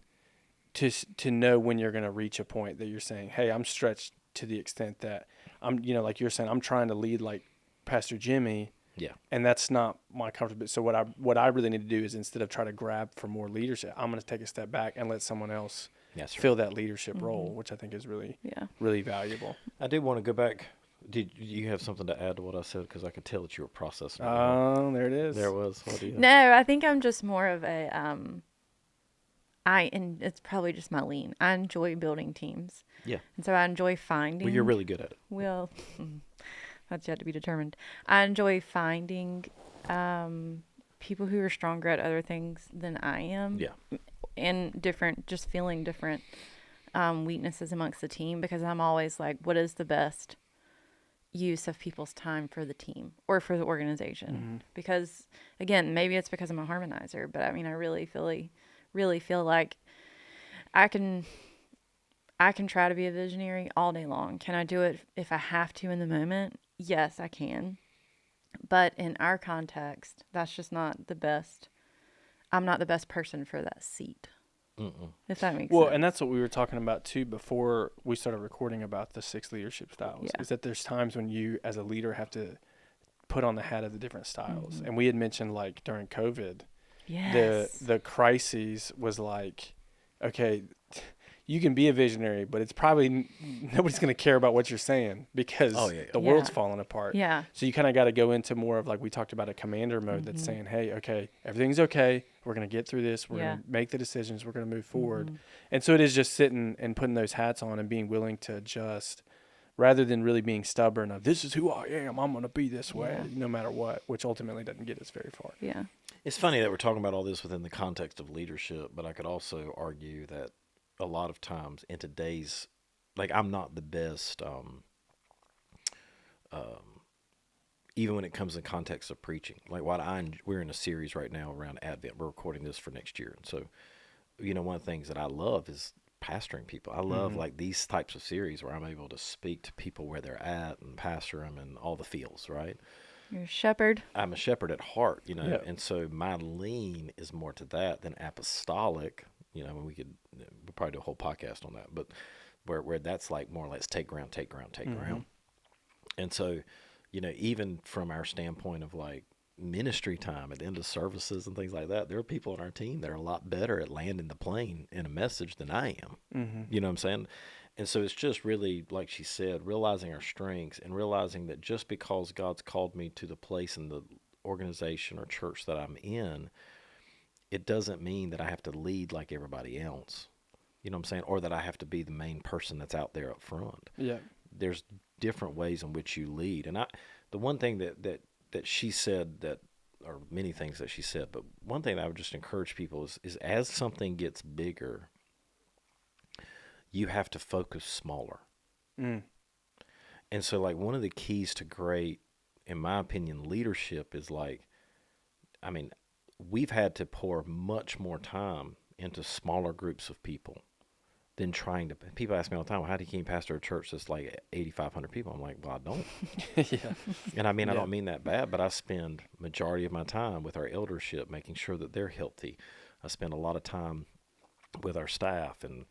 to know when you're going to reach a point that you're saying, hey, I'm stretched to the extent that I'm, you know, like you're saying, I'm trying to lead like Pastor Jimmy. Yeah. And that's not my comfort. So what I really need to do is, instead of try to grab for more leadership, I'm going to take a step back and let someone else fill that leadership role, which I think is really, really valuable. I did want to go back. Did you have something to add to what I said? Because I could tell that you were processing. Oh, there it is. There it was. What do you? No, I think I'm just more of a and it's probably just my lean. I enjoy building teams. Yeah. And so I enjoy finding. Well, you're really good at it. Well, that's yet to be determined. I enjoy finding people who are stronger at other things than I am. Yeah. And just feeling different weaknesses amongst the team, because I'm always like, what is the best use of people's time for the team or for the organization? Because again, maybe it's because I'm a harmonizer, but I mean, I really feel like I can try to be a visionary all day long. Can I do it if I have to in the moment? Yes, I can. But in our context, that's just not the best. I'm not the best person for that seat. If that makes sense. Well, and that's what we were talking about too before we started recording about the 6 leadership styles. Yeah. Is that there's times when you as a leader have to put on the hat of the different styles. And we had mentioned like during COVID, yes. the crises was like, okay, you can be a visionary, but it's probably nobody's going to care about what you're saying because the world's falling apart. Yeah. So you kind of got to go into more of, like we talked about, a commander mode that's saying, hey, okay, everything's okay. We're going to get through this. We're going to make the decisions. We're going to move forward. And so it is just sitting and putting those hats on and being willing to adjust rather than really being stubborn of, this is who I am. I'm going to be this way no matter what, which ultimately doesn't get us very far. Yeah. It's funny that we're talking about all this within the context of leadership, but I could also argue that a lot of times in today's, like, I'm not the best, even when it comes in context of preaching. Like, we're in a series right now around Advent. We're recording this for next year. And so, one of the things that I love is pastoring people. I love like these types of series where I'm able to speak to people where they're at and pastor them and all the feels, right? You're a shepherd. I'm a shepherd at heart, and so my lean is more to that than apostolic. And we'll probably do a whole podcast on that, but where that's like more or less take ground. And so, even from our standpoint of like ministry time at the end of services and things like that, there are people on our team that are a lot better at landing the plane in a message than I am. You know what I'm saying? And so it's just really, like she said, realizing our strengths and realizing that just because God's called me to the place in the organization or church that I'm in, it doesn't mean that I have to lead like everybody else. You know what I'm saying? Or that I have to be the main person that's out there up front. Yeah. There's different ways in which you lead. And the one thing that she said or many things that she said, but one thing that I would just encourage people is as something gets bigger, you have to focus smaller. And so, like, one of the keys to great, in my opinion, leadership is we've had to pour much more time into smaller groups of people than people ask me all the time, well, how do you pastor a church that's like 8,500 people? I'm like, well, I don't. And I don't mean that bad, but I spend majority of my time with our eldership, making sure that they're healthy. I spend a lot of time with our staff and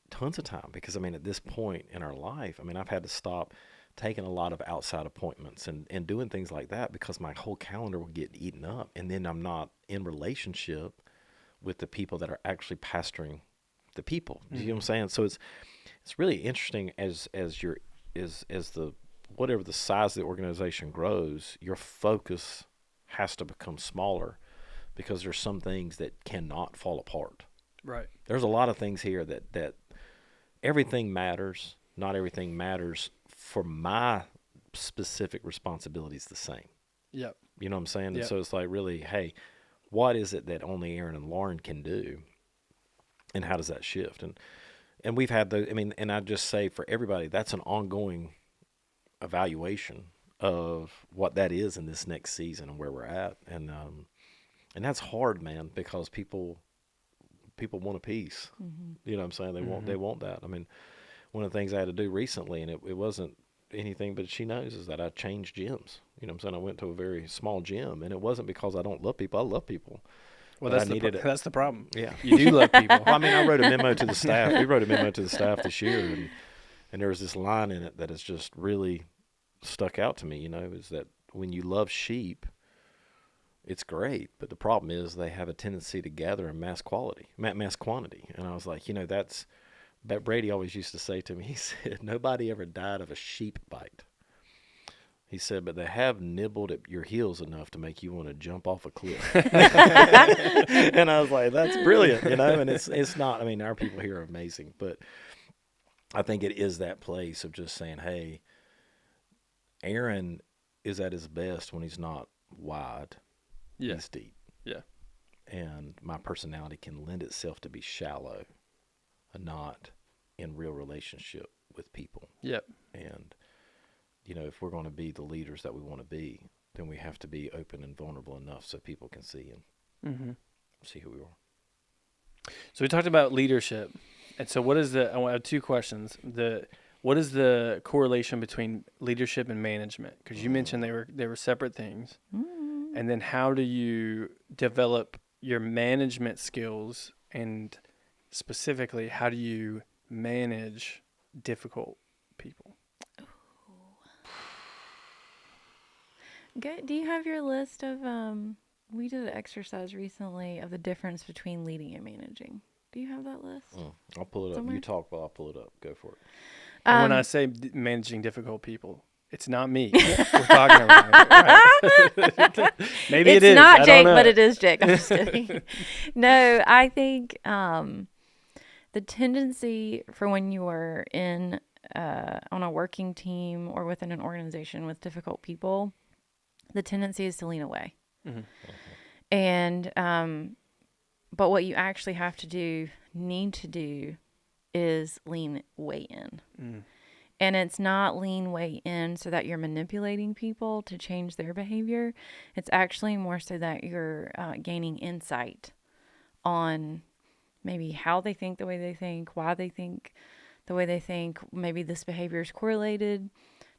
tons of time because at this point in our life, I've had to stop taking a lot of outside appointments and doing things like that because my whole calendar will get eaten up, and then I'm not in relationship with the people that are actually pastoring the people. Do you know what I'm saying? So it's really interesting as the whatever the size of the organization grows, your focus has to become smaller because there's some things that cannot fall apart. Right. There's a lot of things here that everything matters. Not everything matters for my specific responsibilities the same. Yep. You know what I'm saying? Yep. And so it's like, really, hey, what is it that only Aaron and Lauren can do? And how does that shift? And we've had those, and I just say for everybody, that's an ongoing evaluation of what that is in this next season and where we're at. And that's hard, man, because people want a piece. You know what I'm saying? They want that. One of the things I had to do recently, and it wasn't anything, but she knows, is that I changed gyms. You know what I'm saying? I went to a very small gym, and it wasn't because I don't love people. I love people. Well, that's the problem. Yeah. You do love people. Well, I wrote a memo to the staff. We wrote a memo to the staff this year, and there was this line in it that has just really stuck out to me, is that when you love sheep, it's great, but the problem is they have a tendency to gather in mass quantity. And I was like, that's... But Brady always used to say to me, he said, nobody ever died of a sheep bite. He said, but they have nibbled at your heels enough to make you want to jump off a cliff. And I was like, that's brilliant, and it's not, our people here are amazing, but I think it is that place of just saying, hey, Aaron is at his best when he's not wide, he's deep. Yeah. And my personality can lend itself to be shallow, not in real relationship with people. Yep. And, if we're going to be the leaders that we want to be, then we have to be open and vulnerable enough so people can see and see who we are. So we talked about leadership. And so I have two questions. What is the correlation between leadership and management? Because you mentioned they were separate things. And then how do you develop your management skills, and specifically, how do you manage difficult people? Good. Do you have your list of, we did an exercise recently of the difference between leading and managing. Do you have that list? I'll pull it up. Somewhere? You talk while I'll pull it up. Go for it. And when I say managing difficult people, it's not me. We're talking about right? Maybe it's it is. not I Jake, don't know. but it is Jake. I'm just kidding. No, I think the tendency for when you are in on a working team or within an organization with difficult people, the tendency is to lean away. Mm-hmm. And but what you actually have to need to do is lean way in. Mm. And it's not lean way in so that you're manipulating people to change their behavior. It's actually more so that you're gaining insight on maybe how they think the way they think, why they think the way they think. Maybe this behavior is correlated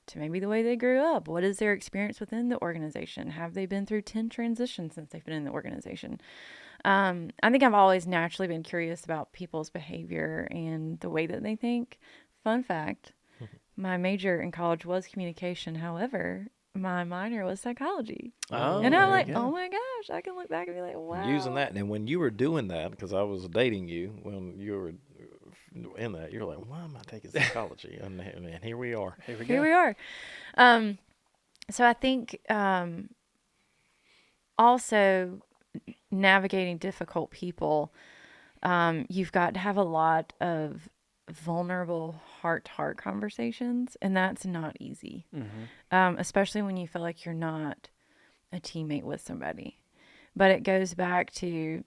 to maybe the way they grew up. What is their experience within the organization? Have they been through 10 transitions since they've been in the organization? I think I've always naturally been curious about people's behavior and the way that they think. Fun fact, my major in college was communication. However, my minor was psychology. Oh, And I'm there like, you go. oh my gosh, I can look back and be like, wow. Using that, and when you were doing that, because I was dating you when you were in that, you're like, why am I taking psychology? and here we are. Here we go. Here we are. So I think also navigating difficult people, you've got to have a lot of vulnerable heart-to-heart conversations, and that's not easy, especially when you feel like you're not a teammate with somebody. But it goes back to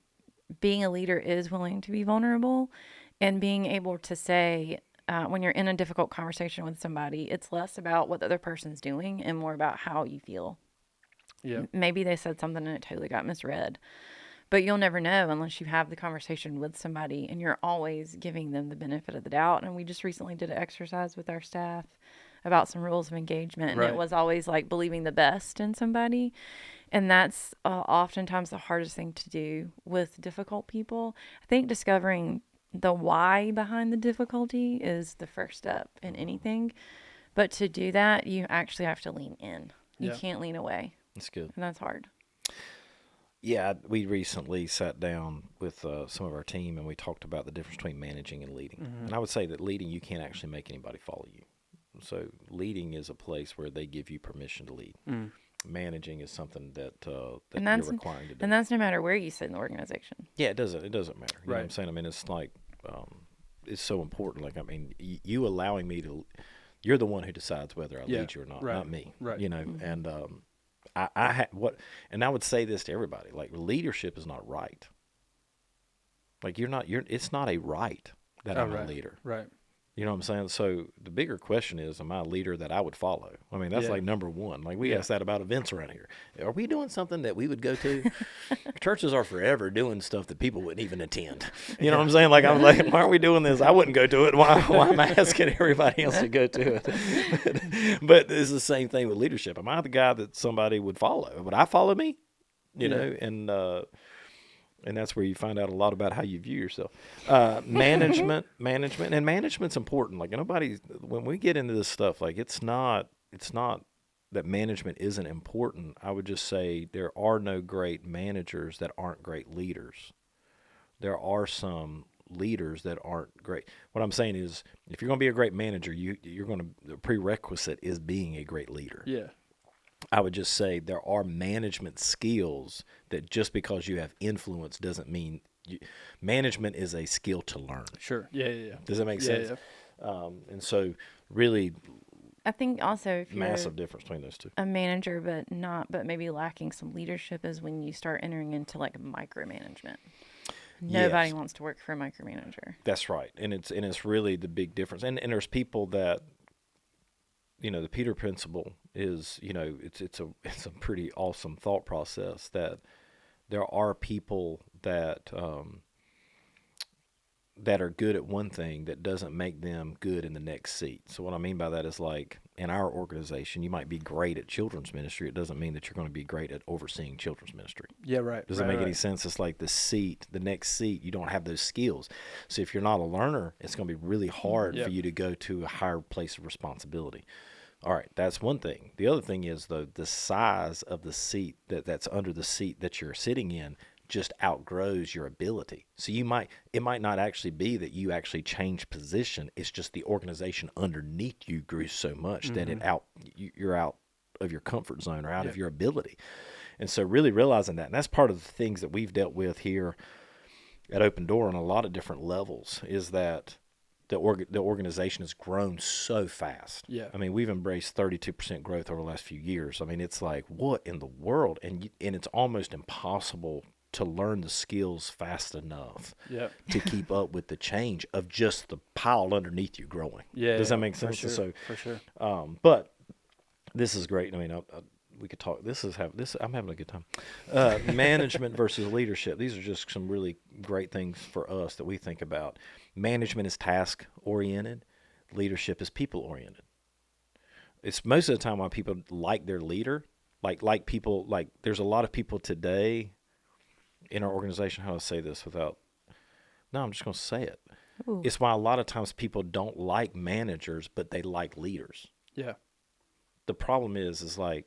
being a leader is willing to be vulnerable and being able to say, when you're in a difficult conversation with somebody, it's less about what the other person's doing and more about how you feel. Yeah. Maybe they said something and it totally got misread. But you'll never know unless you have the conversation with somebody and you're always giving them the benefit of the doubt. And we just recently did an exercise with our staff about some rules of engagement. And Right. it was always like believing the best in somebody. And that's oftentimes the hardest thing to do with difficult people. I think discovering the why behind the difficulty is the first step in anything. But to do that, you actually have to lean in. You Yeah. can't lean away. That's good. And that's hard. Yeah, we recently sat down with some of our team, and we talked about the difference between managing and leading. And I would say that leading, you can't actually make anybody follow you. So leading is a place where they give you permission to lead. Managing is something that you're requiring to do. And that's no matter where you sit in the organization. Yeah, it doesn't matter. You know what I'm Right. saying? I mean, it's like, it's so important. Like, I mean, you allowing me to, you're the one who decides whether I Yeah, lead you or not, right, not me. right. You know, and and I would say this to everybody, like, leadership is not right. Like, it's not a right that I'm a leader. Right. You know what I'm saying? So the bigger question is, am I a leader that I would follow? I mean, that's Yeah. like number one. Like, we ask that about events around here. Are we doing something that we would go to? Churches are forever doing stuff that people wouldn't even attend. You know what I'm saying? Like, I'm like, why aren't we doing this? I wouldn't go to it. Why am I asking everybody else to go to it? But it's the same thing with leadership. Am I the guy that somebody would follow? Would I follow me? You know, and that's where you find out a lot about how you view yourself. Management's important. Like, when we get into this stuff, like, it's not that management isn't important. I would just say there are no great managers that aren't great leaders. There are some leaders that aren't great. What I'm saying is, if you're going to be a great manager, the prerequisite is being a great leader. Yeah. I would just say there are management skills that just because you have influence doesn't mean management is a skill to learn. Sure. Yeah. Does that make sense? Yeah. And so really I think also if you're massive difference between those two. a manager but maybe lacking some leadership is when you start entering into like micromanagement. Nobody wants to work for a micromanager. That's right. And it's really the big difference. And there's people that, you know, the Peter Principle is, you know, it's a pretty awesome thought process that there are people that are good at one thing that doesn't make them good in the next seat. So what I mean by that is, like, in our organization, you might be great at children's ministry. It doesn't mean that you're going to be great at overseeing children's ministry. Yeah, right. Does that make any sense? It's like the next seat, you don't have those skills. So if you're not a learner, it's going to be really hard for you to go to a higher place of responsibility. All right, that's one thing. The other thing is the size of the seat that's under the seat that you're sitting in just outgrows your ability. So it might not actually be that you actually change position. It's just the organization underneath you grew so much that you're out of your comfort zone or out of your ability. And so really realizing that, and that's part of the things that we've dealt with here at Open Door on a lot of different levels, is that the organization has grown so fast. Yeah. I mean, we've embraced 32% growth over the last few years. I mean, it's like, what in the world? And it's almost impossible to learn the skills fast enough to keep up with the change of just the pile underneath you growing. Yeah. Does that make sense? For sure. But this is great. I mean, we could talk. I'm having a good time. Management versus leadership. These are just some really great things for us that we think about. Management is task oriented. Leadership is people oriented. It's most of the time why people like their leader. Like people, like there's a lot of people today in our organization. How do I say this without? No, I'm just going to say it. Ooh. It's why a lot of times people don't like managers, but they like leaders. Yeah. The problem is like,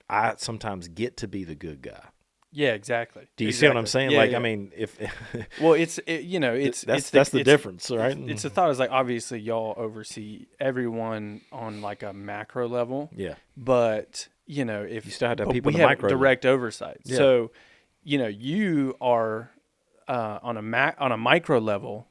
I sometimes get to be the good guy. Yeah, exactly. Do you see what I'm saying? Yeah, I mean, well, that's the difference, right? It's the thought is like, obviously y'all oversee everyone on like a macro level. Yeah. But if you still have to have people we in the have micro direct oversight. Yeah. So, you are on a micro level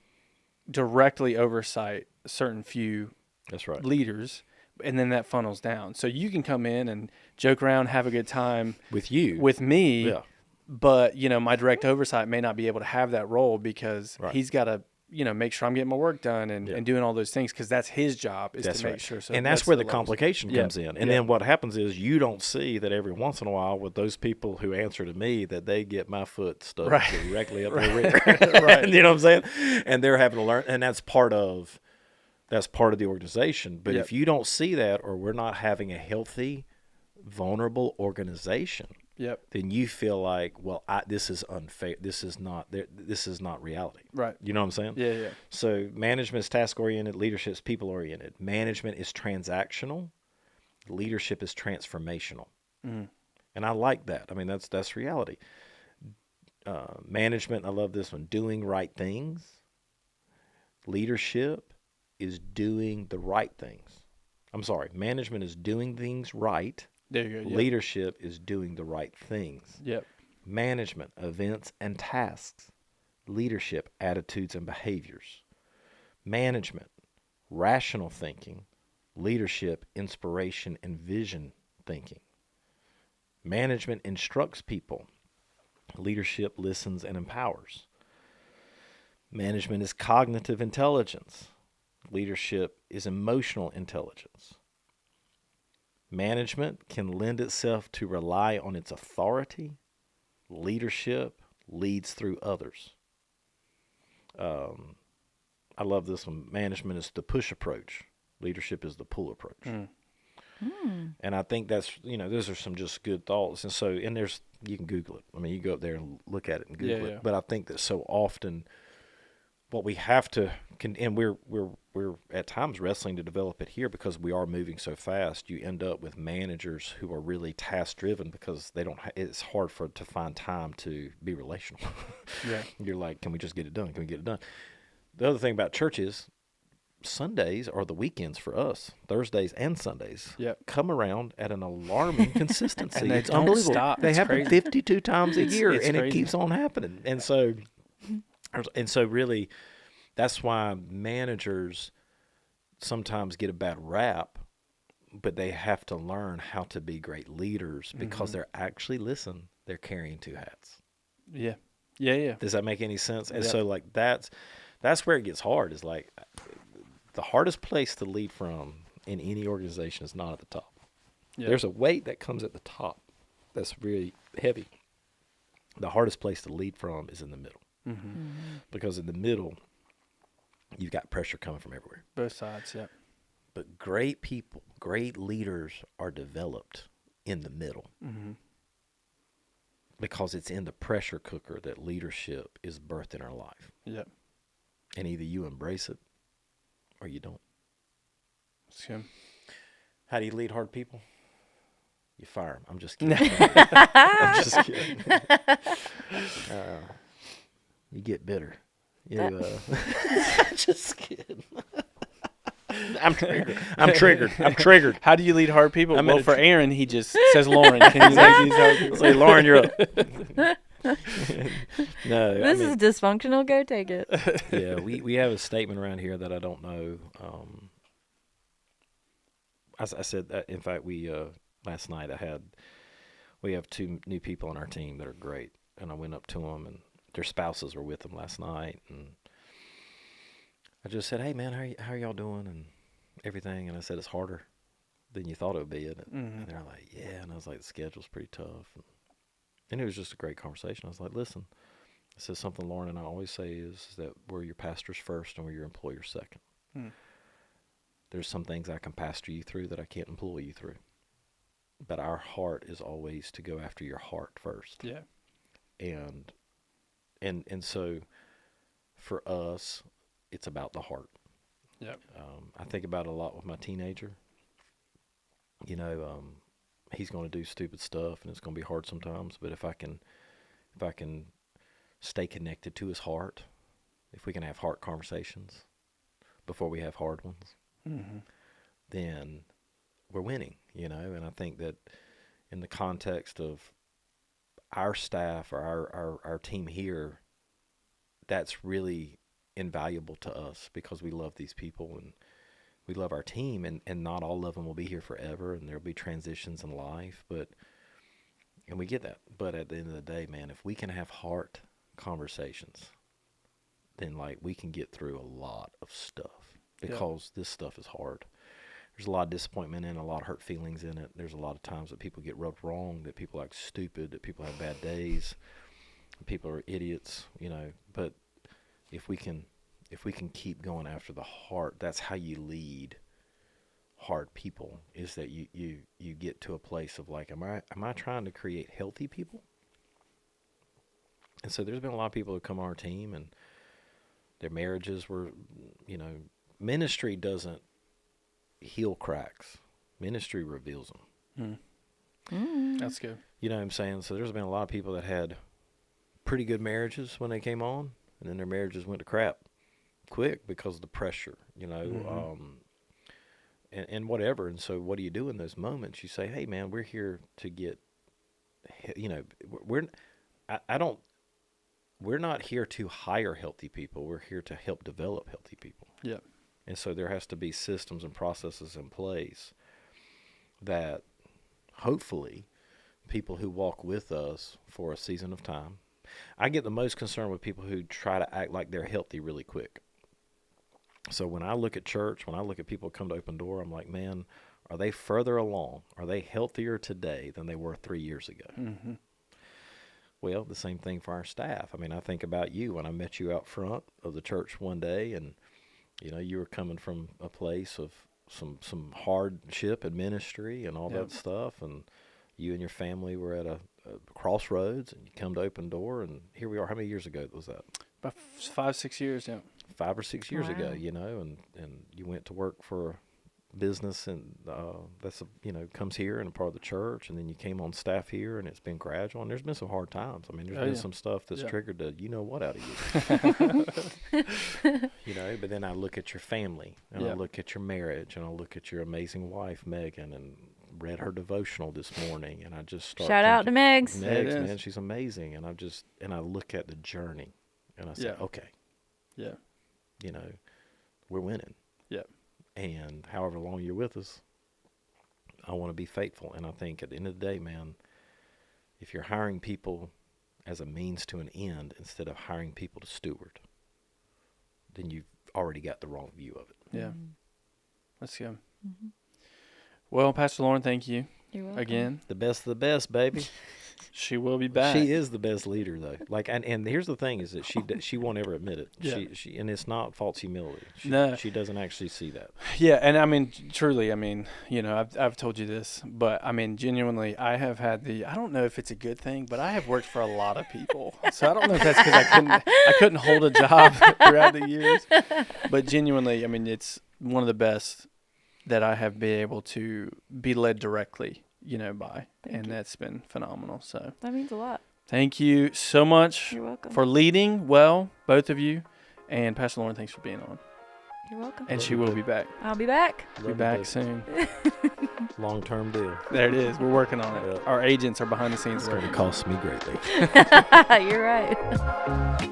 directly oversight a certain few That's right. leaders. And then that funnels down. So you can come in and joke around, have a good time with me. Yeah. But, my direct oversight may not be able to have that role because he's got to, make sure I'm getting my work done and doing all those things because that's his job is to make sure. So and that's where the complication comes in. And then what happens is you don't see that every once in a while with those people who answer to me that they get my foot stuck directly up their rear. Right. You know what I'm saying? And they're having to learn. And that's part of the organization. But if you don't see that, or we're not having a healthy, vulnerable organization, then you feel like, well, this is unfair. This is not reality. Right. You know what I'm saying? Yeah. So management is task-oriented. Leadership is people-oriented. Management is transactional. Leadership is transformational. And I like that. I mean, that's reality. Management, I love this one, doing right things. Leadership is doing the right things. I'm sorry. Management is doing things right. There you go. Yep. Leadership is doing the right things. Yep. Management, events and tasks. Leadership, attitudes and behaviors. Management, rational thinking. Leadership, inspiration and vision thinking. Management instructs people. Leadership listens and empowers. Management is cognitive intelligence. Leadership is emotional intelligence. Management can lend itself to rely on its authority. Leadership leads through others. I love this one. Management is the push approach. Leadership is the pull approach. And I think that's, those are some just good thoughts. And so, you can Google it. I mean, you go up there and look at it and Google it. But I think that so often what we have to, and we're at times wrestling to develop it here because we are moving so fast. You end up with managers who are really task driven because they don't. It's hard to find time to be relational. Yeah, you're like, can we just get it done? Can we get it done? The other thing about church is Sundays are the weekends for us. Thursdays and Sundays come around at an alarming consistency. And it's unbelievable. Stop. They happen crazy. 52 times a year, and crazy. it keeps on happening. And so really, that's why managers sometimes get a bad rap, but they have to learn how to be great leaders because they're actually, they're carrying two hats. Yeah. Does that make any sense? And so like that's where it gets hard, is like the hardest place to lead from in any organization is not at the top. Yeah. There's a weight that comes at the top that's really heavy. The hardest place to lead from is in the middle. Because in the middle, you've got pressure coming from everywhere. Both sides, yeah. But great people, great leaders are developed in the middle. Because it's in the pressure cooker that leadership is birthed in our life. Yep. And either you embrace it or you don't. That's him. How do you lead hard people? You fire him. I'm just kidding. I'm just kidding. You get bitter. You, just kidding. I'm triggered. How do you lead hard people? I'm Well, in a for Aaron, he just says, Lauren, can you lead these hard people? Say, Lauren, you're up. No, This is dysfunctional. Go take it. yeah, we have a statement around here that I don't know. I said that, in fact, last night we have 2 new people on our team that are great, and I went up to them, and their spouses were with them last night, and I just said, hey, man, how are y'all doing and everything? And I said, it's harder than you thought it would be, isn't it? And they're like, yeah. And I was like, the schedule's pretty tough. And it was just a great conversation. I was like, listen, I said something Lauren and I always say is that we're your pastors first and we're your employers second. There's some things I can pastor you through that I can't employ you through. But our heart is always to go after your heart first. Yeah. And so for us, it's about the heart. Yep. I think about it a lot with my teenager. You know, he's going to do stupid stuff, and it's going to be hard sometimes. But if I can stay connected to his heart, if we can have heart conversations before we have hard ones, then we're winning. You know, and I think that in the context of our staff or our team here, that's really invaluable to us because we love these people and we love our team, and not all of them will be here forever, and there'll be transitions in life, and we get that. But at the end of the day, man, if we can have heart conversations, then like we can get through a lot of stuff because this stuff is hard. There's a lot of disappointment in it, a lot of hurt feelings in it. There's a lot of times that people get rubbed wrong, that people act stupid, that people have bad days, people are idiots, you know. But if we can keep going after the heart, that's how you lead hard people, is that you get to a place of like, am I trying to create healthy people? And so there's been a lot of people who come on our team and their marriages were, you know, ministry doesn't heal cracks. Ministry reveals them. That's good. You know what I'm saying? So there's been a lot of people that had pretty good marriages when they came on, and then their marriages went to crap quick because of the pressure, you know, and whatever. And so what do you do in those moments? You say, hey, man, we're here to get, you know, we're not here to hire healthy people. We're here to help develop healthy people. Yep. And so there has to be systems and processes in place that hopefully people who walk with us for a season of time. I get the most concerned with people who try to act like they're healthy really quick. So when I look at church, when I look at people come to Open Door, I'm like, man, are they further along? Are they healthier today than they were 3 years ago? Well, the same thing for our staff. I mean, I think about you when I met you out front of the church one day, and you know, you were coming from a place of some hardship in ministry and all that stuff, and you and your family were at a crossroads, and you come to Open Door, and here we are. How many years ago was that? About 5-6 years, yeah. 5 or 6 years ago, you know, and you went to work for a business, and that's comes here and a part of the church, and then you came on staff here, and it's been gradual, and there's been some hard times. I mean, there's been some stuff that's triggered the you know what out of you. You know, but then I look at your family, and I look at your marriage, and I look at your amazing wife, Megan, and read her devotional this morning, and I just start Shout out to Megs. Megs, man, she's amazing, and I look at the journey, and I say, okay, you know, we're winning. Yeah. And however long you're with us, I want to be faithful. And I think at the end of the day, man, if you're hiring people as a means to an end instead of hiring people to steward, then you've already got the wrong view of it. Yeah. That's good. Well, Pastor Lauren, thank you. You're welcome. Again. The best of the best, baby. She will be back. She is the best leader, though. Like, and here's the thing: is that she won't ever admit it. Yeah. She and it's not false humility. No. She doesn't actually see that. Yeah, and I mean, truly, I mean, you know, I've told you this, but I mean, genuinely, I have had I don't know if it's a good thing, but I have worked for a lot of people, so I don't know if that's because I couldn't hold a job throughout the years, but genuinely, I mean, it's one of the best that I have been able to be led directly by. Thank you. That's been phenomenal. So That means a lot. thank you so much You're welcome. for leading well, both of you. And Pastor Lauren, thanks for being on. You're welcome. And she will be back. I'll be back. Be back soon. Long-term deal. There it is. We're working on it. Yeah. Our agents are behind the scenes It's going to working. cost me greatly. You're right.